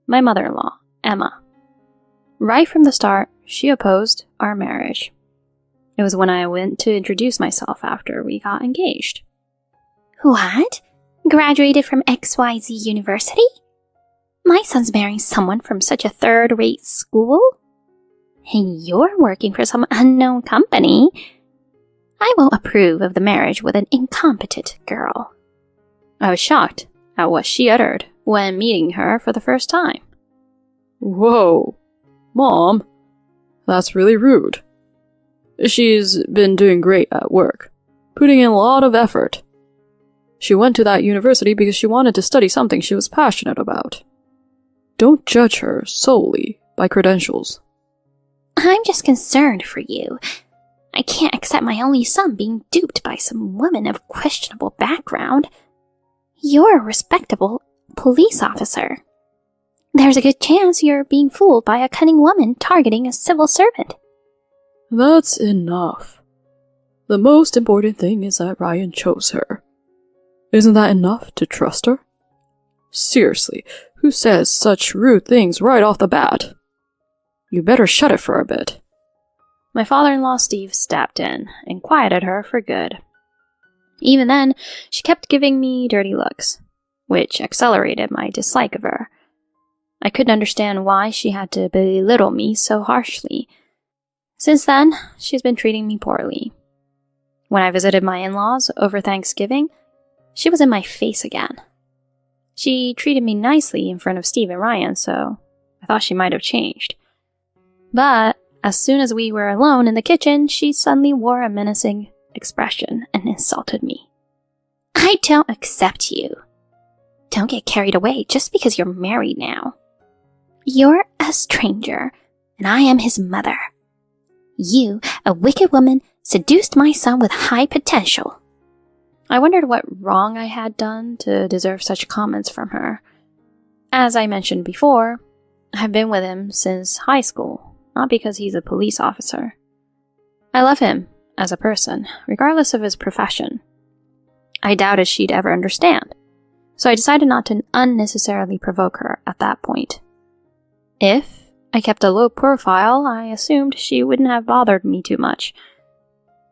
My mother-in-law, Emma. Right from the start, she opposed our marriage. It was when I went to introduce myself after we got engaged. What? Graduated from XYZ University? My son's marrying someone from such a third-rate school? And you're working for some unknown company. I won't approve of the marriage with an incompetent girl. I was shocked at what she uttered when meeting her for the first time. Whoa, Mom, that's really rude. She's been doing great at work, putting in a lot of effort. She went to that university because she wanted to study something she was passionate about. Don't judge her solely by credentials. I'm just concerned for you. I can't accept my only son being duped by some woman of questionable background. You're a respectable police officer. There's a good chance you're being fooled by a cunning woman targeting a civil servant. That's enough. The most important thing is that Ryan chose her. Isn't that enough to trust her? Seriously, who says such rude things right off the bat? You better shut it for a bit. My father-in-law Steve stepped in and quieted her for good. Even then, she kept giving me dirty looks, which accelerated my dislike of her. I couldn't understand why she had to belittle me so harshly. Since then, she's been treating me poorly. When I visited my in-laws over Thanksgiving, she was in my face again. She treated me nicely in front of Steve and Ryan, so I thought she might have changed. But as soon as we were alone in the kitchen, she suddenly wore a menacing expression and insulted me. I don't accept you. Don't get carried away just because you're married now. You're a stranger, and I am his mother. You, a wicked woman, seduced my son with high potential. I wondered what wrong I had done to deserve such comments from her. As I mentioned before, I've been with him since high school, not because he's a police officer. I love him as a person, regardless of his profession. I doubted she'd ever understand, so I decided not to unnecessarily provoke her at that point. If I kept a low profile, I assumed she wouldn't have bothered me too much.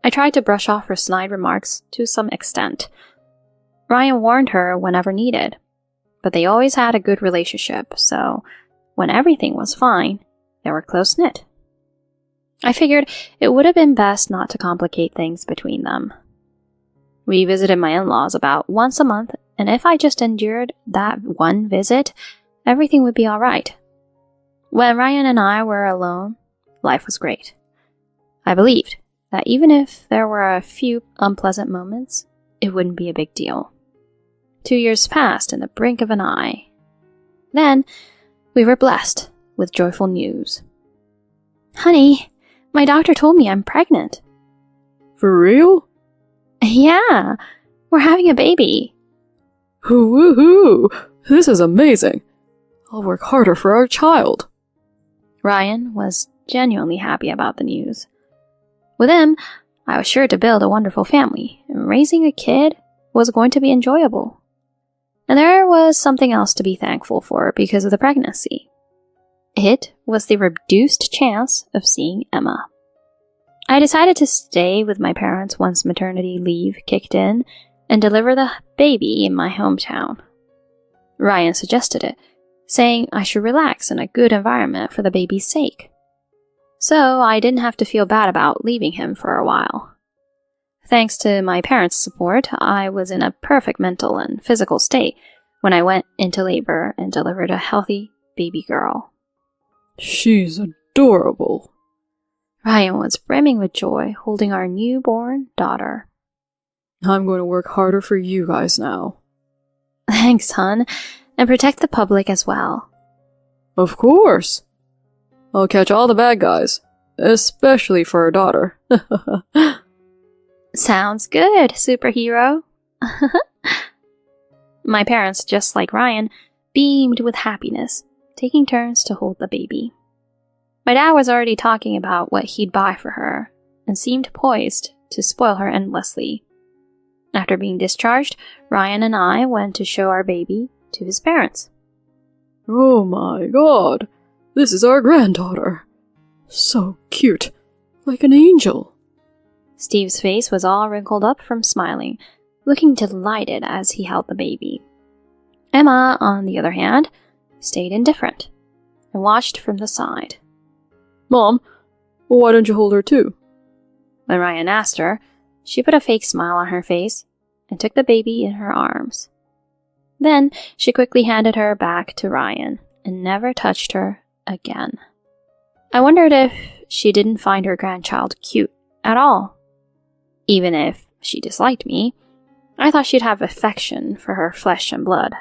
I tried to brush off her snide remarks to some extent. Ryan warned her whenever needed, but they always had a good relationship, so when everything was fine, they were close-knit. I figured it would have been best not to complicate things between them. We visited my in-laws about once a month, and if I just endured that one visit, everything would be alright. When Ryan and I were alone, life was great. I believed that even if there were a few unpleasant moments, it wouldn't be a big deal. 2 years passed in the blink of an eye. Then, we were blessed with joyful news. Honey, my doctor told me I'm pregnant. For real? Yeah, we're having a baby. Woohoo! This is amazing. I'll work harder for our child. Ryan was genuinely happy about the news. With him, I was sure to build a wonderful family, and raising a kid was going to be enjoyable. And there was something else to be thankful for because of the pregnancy. It was the reduced chance of seeing Emma. I decided to stay with my parents once maternity leave kicked in and deliver the baby in my hometown. Ryan suggested it, saying I should relax in a good environment for the baby's sake. So I didn't have to feel bad about leaving him for a while. Thanks to my parents' support, I was in a perfect mental and physical state when I went into labor and delivered a healthy baby girl. She's adorable. Ryan was brimming with joy, holding our newborn daughter. I'm going to work harder for you guys now. Thanks, hon, and protect the public as well. Of course. I'll catch all the bad guys, especially for our daughter. Sounds good, superhero. My parents, just like Ryan, beamed with happiness, taking turns to hold the baby. My dad was already talking about what he'd buy for her and seemed poised to spoil her endlessly. After being discharged, Ryan and I went to show our baby to his parents. Oh my god, this is our granddaughter. So cute, like an angel. Steve's face was all wrinkled up from smiling, looking delighted as he held the baby. Emma, on the other hand, stayed indifferent and watched from the side. Mom, why don't you hold her too? When Ryan asked her, she put a fake smile on her face and took the baby in her arms. Then she quickly handed her back to Ryan and never touched her again. I wondered if she didn't find her grandchild cute at all. Even if she disliked me, I thought she'd have affection for her flesh and blood.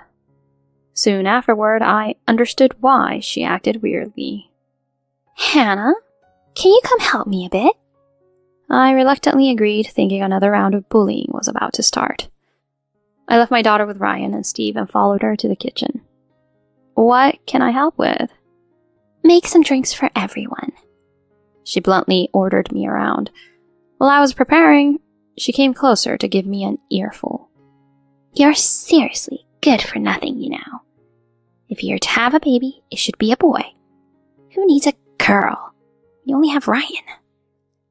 Soon afterward, I understood why she acted weirdly. Hannah, can you come help me a bit? I reluctantly agreed, thinking another round of bullying was about to start. I left my daughter with Ryan and Steve and followed her to the kitchen. What can I help with? Make some drinks for everyone. She bluntly ordered me around. While I was preparing, she came closer to give me an earful. You're seriously good for nothing, you know. If you're to have a baby, it should be a boy. Who needs a girl? You only have Ryan.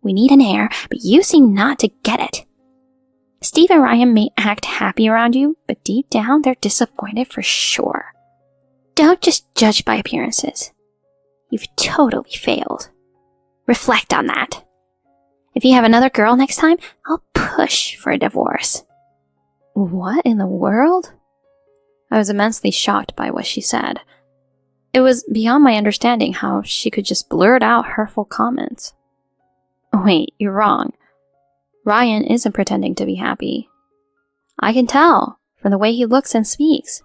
We need an heir, but you seem not to get it. Steve and Ryan may act happy around you, but deep down they're disappointed for sure. Don't just judge by appearances. You've totally failed. Reflect on that. If you have another girl next time, I'll push for a divorce. What in the world? I was immensely shocked by what she said. It was beyond my understanding how she could just blurt out hurtful comments. Wait, you're wrong. Ryan isn't pretending to be happy. I can tell from the way he looks and speaks.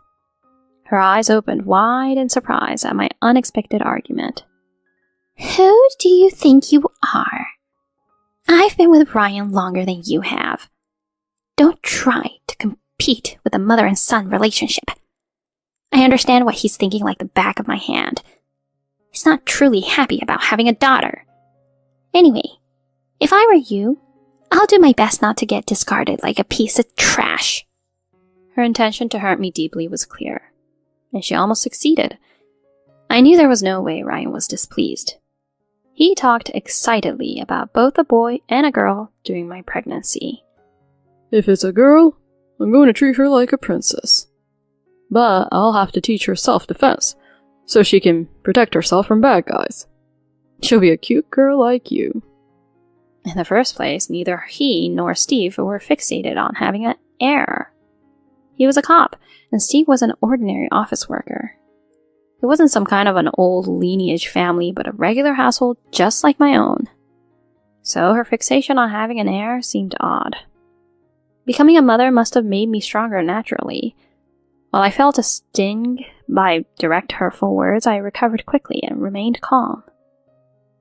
Her eyes opened wide in surprise at my unexpected argument. Who do you think you are? I've been with Ryan longer than you have. Don't try to compete with a mother and son relationship. I understand what he's thinking like the back of my hand. He's not truly happy about having a daughter. Anyway, if I were you, I'll do my best not to get discarded like a piece of trash. Her intention to hurt me deeply was clear, and she almost succeeded. I knew there was no way Ryan was displeased. He talked excitedly about both a boy and a girl during my pregnancy. If it's a girl, I'm going to treat her like a princess. But I'll have to teach her self-defense, so she can protect herself from bad guys. She'll be a cute girl like you. In the first place, neither he nor Steve were fixated on having an heir. He was a cop, and Steve was an ordinary office worker. It wasn't some kind of an old lineage family, but a regular household just like my own. So her fixation on having an heir seemed odd. Becoming a mother must have made me stronger naturally. While I felt a sting by direct hurtful words, I recovered quickly and remained calm.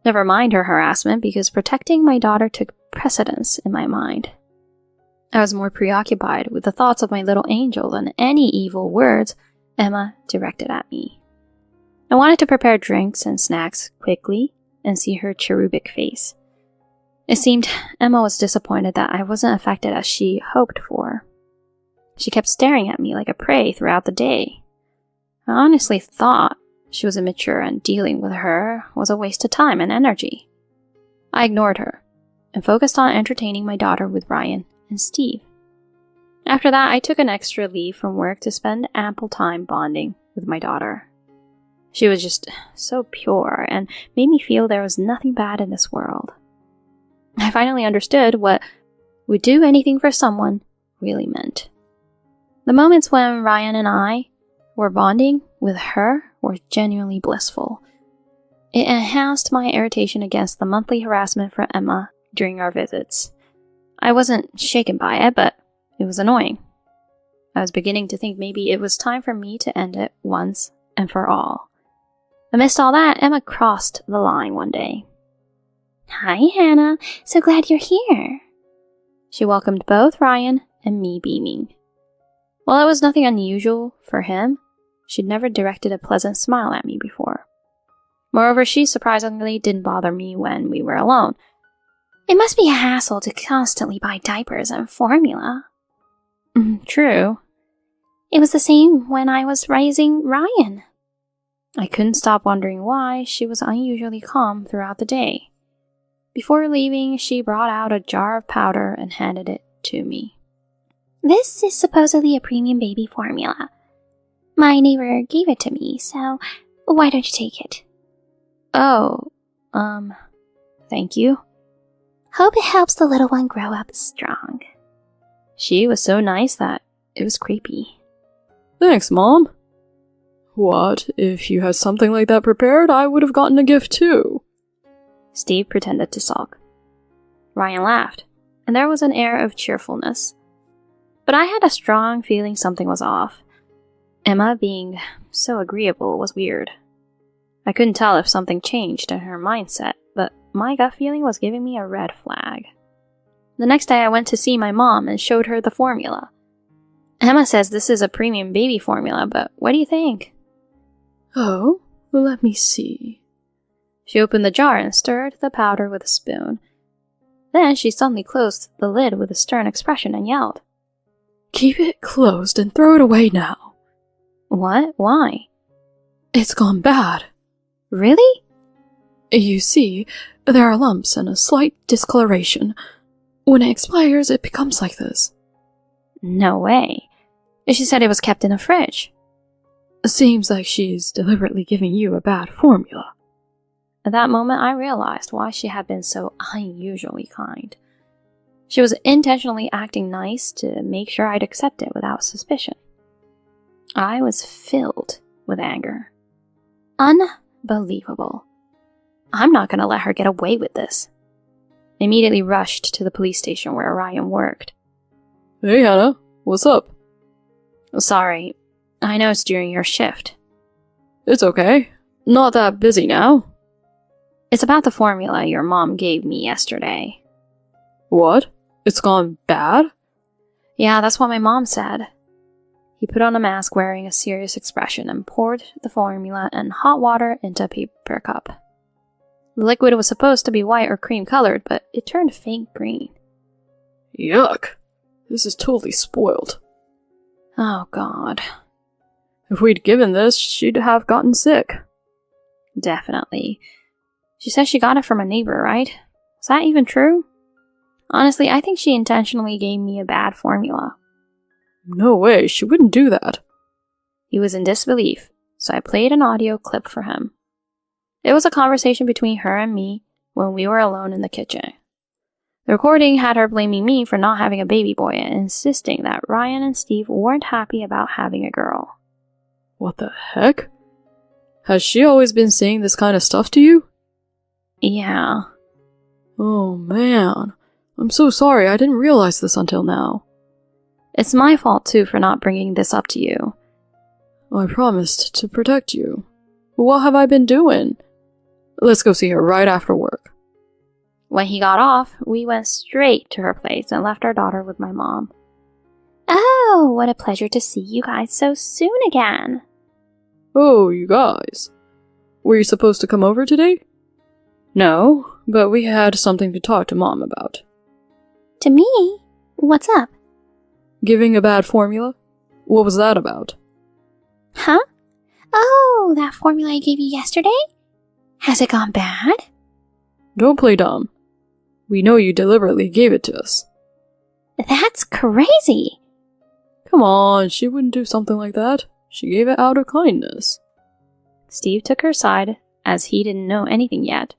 Never mind her harassment, because protecting my daughter took precedence in my mind. I was more preoccupied with the thoughts of my little angel than any evil words Emma directed at me. I wanted to prepare drinks and snacks quickly and see her cherubic face. It seemed Emma was disappointed that I wasn't affected as she hoped for. She kept staring at me like a prey throughout the day. I honestly thought she was immature and dealing with her was a waste of time and energy. I ignored her and focused on entertaining my daughter with Ryan and Steve. After that, I took an extra leave from work to spend ample time bonding with my daughter. She was just so pure and made me feel there was nothing bad in this world. I finally understood what would do anything for someone really meant. The moments when Ryan and I were bonding with her were genuinely blissful. It enhanced my irritation against the monthly harassment from Emma during our visits. I wasn't shaken by it, but it was annoying. I was beginning to think maybe it was time for me to end it once and for all. Amidst all that, Emma crossed the line one day. Hi, Hannah. So glad you're here. She welcomed both Ryan and me beaming. While it was nothing unusual for him, She'd never directed a pleasant smile at me before. Moreover, she surprisingly didn't bother me when we were alone. It must be a hassle to constantly buy diapers and formula. True. It was the same when I was raising Ryan. I couldn't stop wondering why she was unusually calm throughout the day. Before leaving, she brought out a jar of powder and handed it to me. This is supposedly a premium baby formula. My neighbor gave it to me, so why don't you take it? Oh, thank you. Hope it helps the little one grow up strong. She was so nice that it was creepy. Thanks, Mom. What? If you had something like that prepared, I would have gotten a gift too. Steve pretended to sulk. Ryan laughed, and there was an air of cheerfulness. But I had a strong feeling something was off. Emma being so agreeable was weird. I couldn't tell if something changed in her mindset, but my gut feeling was giving me a red flag. The next day I went to see my mom and showed her the formula. Emma says this is a premium baby formula, but what do you think? Oh, let me see. She opened the jar and stirred the powder with a spoon. Then she suddenly closed the lid with a stern expression and yelled, Keep it closed and throw it away now. What? Why? It's gone bad. Really? You see, there are lumps and a slight discoloration. When it expires, it becomes like this. No way. She said it was kept in a fridge. Seems like she's deliberately giving you a bad formula. At that moment, I realized why she had been so unusually kind. She was intentionally acting nice to make sure I'd accept it without suspicion. I was filled with anger. Unbelievable. I'm not going to let her get away with this. I immediately rushed to the police station where Ryan worked. Hey, Hannah. What's up? Sorry. I know it's during your shift. It's okay. Not that busy now. It's about the formula your mom gave me yesterday. What? It's gone bad? Yeah, that's what my mom said. He put on a mask wearing a serious expression and poured the formula and hot water into a paper cup. The liquid was supposed to be white or cream colored, but it turned faint green. Yuck. This is totally spoiled. Oh, God. If we'd given this, she'd have gotten sick. Definitely. She says she got it from a neighbor, right? Is that even true? Honestly, I think she intentionally gave me a bad formula. No way, she wouldn't do that. He was in disbelief, so I played an audio clip for him. It was a conversation between her and me when we were alone in the kitchen. The recording had her blaming me for not having a baby boy and insisting that Ryan and Steve weren't happy about having a girl. What the heck? Has she always been saying this kind of stuff to you? Yeah. Oh man, I'm so sorry, I didn't realize this until now. It's my fault too for not bringing this up to you. I promised to protect you. What have I been doing? Let's go see her right after work. When he got off, we went straight to her place and left our daughter with my mom. Oh, what a pleasure to see you guys so soon again. Oh, you guys. Were you supposed to come over today? No, but we had something to talk to Mom about. To me? What's up? Giving a bad formula? What was that about? Huh? Oh, that formula I gave you yesterday? Has it gone bad? Don't play dumb. We know you deliberately gave it to us. That's crazy. Come on, she wouldn't do something like that. She gave it out of kindness. Steve took her side, as he didn't know anything yet.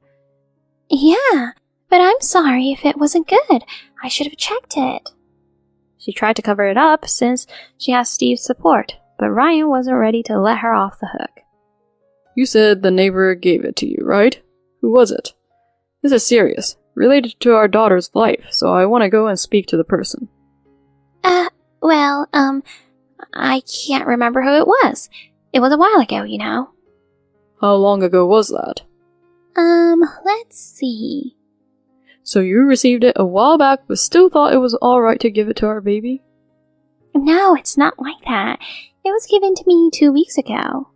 Yeah, but I'm sorry if it wasn't good. I should have checked it. She tried to cover it up since she has Steve's support, but Ryan wasn't ready to let her off the hook. You said the neighbor gave it to you, right? Who was it? This is serious, related to our daughter's life, so I want to go and speak to the person. I can't remember who it was. It was a while ago, you know. How long ago was that? Let's see. So you received it a while back, but still thought it was alright to give it to our baby? No, it's not like that. It was given to me 2 weeks ago.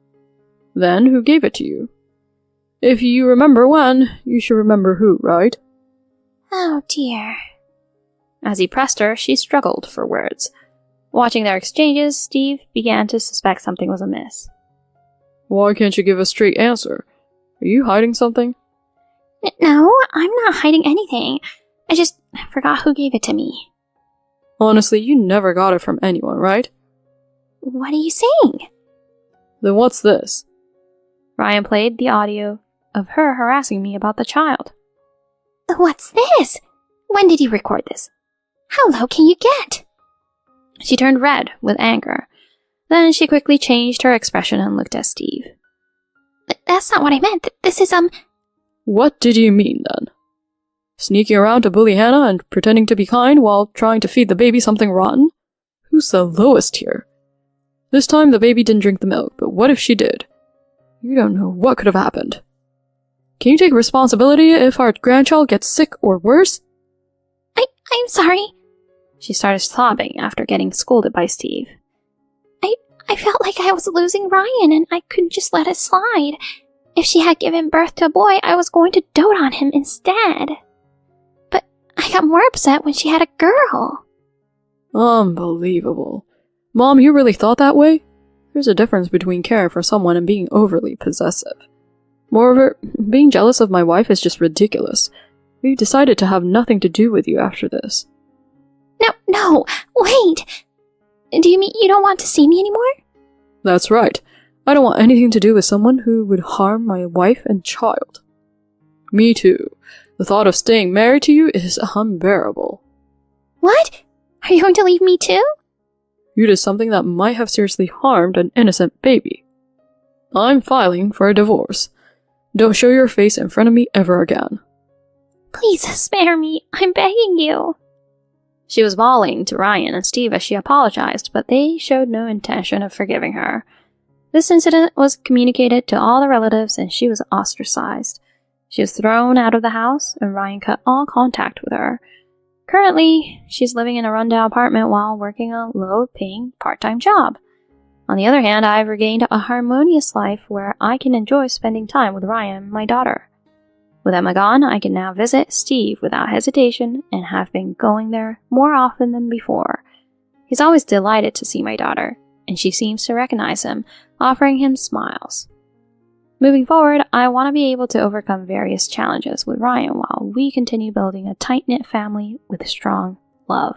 Then who gave it to you? If you remember when, you should remember who, right? Oh dear. As he pressed her, she struggled for words. Watching their exchanges, Steve began to suspect something was amiss. Why can't you give a straight answer? Are you hiding something? No, I'm not hiding anything. I just forgot who gave it to me. Honestly, you never got it from anyone, right? What are you saying? Then what's this? Ryan played the audio of her harassing me about the child. What's this? When did you record this? How low can you get? She turned red with anger. Then she quickly changed her expression and looked at Steve. That's not what I meant. This is, What did you mean, then? Sneaking around to bully Hannah and pretending to be kind while trying to feed the baby something rotten? Who's the lowest here? This time the baby didn't drink the milk, but what if she did? You don't know what could have happened. Can you take responsibility if our grandchild gets sick or worse? I'm sorry. She started sobbing after getting scolded by Steve. I felt like I was losing Ryan and I couldn't just let it slide. If she had given birth to a boy, I was going to dote on him instead. But I got more upset when she had a girl. Unbelievable. Mom, you really thought that way? There's a difference between caring for someone and being overly possessive. Moreover, being jealous of my wife is just ridiculous. We've decided to have nothing to do with you after this. No, wait. Do you mean you don't want to see me anymore? That's right. I don't want anything to do with someone who would harm my wife and child. Me too. The thought of staying married to you is unbearable. What? Are you going to leave me too? You did something that might have seriously harmed an innocent baby. I'm filing for a divorce. Don't show your face in front of me ever again. Please spare me. I'm begging you. She was bawling to Ryan and Steve as she apologized, but they showed no intention of forgiving her. This incident was communicated to all the relatives and she was ostracized. She was thrown out of the house and Ryan cut all contact with her. Currently, she's living in a rundown apartment while working a low-paying part-time job. On the other hand, I've regained a harmonious life where I can enjoy spending time with Ryan, my daughter. With Emma gone, I can now visit Steve without hesitation and have been going there more often than before. He's always delighted to see my daughter, and she seems to recognize him, offering him smiles. Moving forward, I want to be able to overcome various challenges with Ryan while we continue building a tight-knit family with strong love.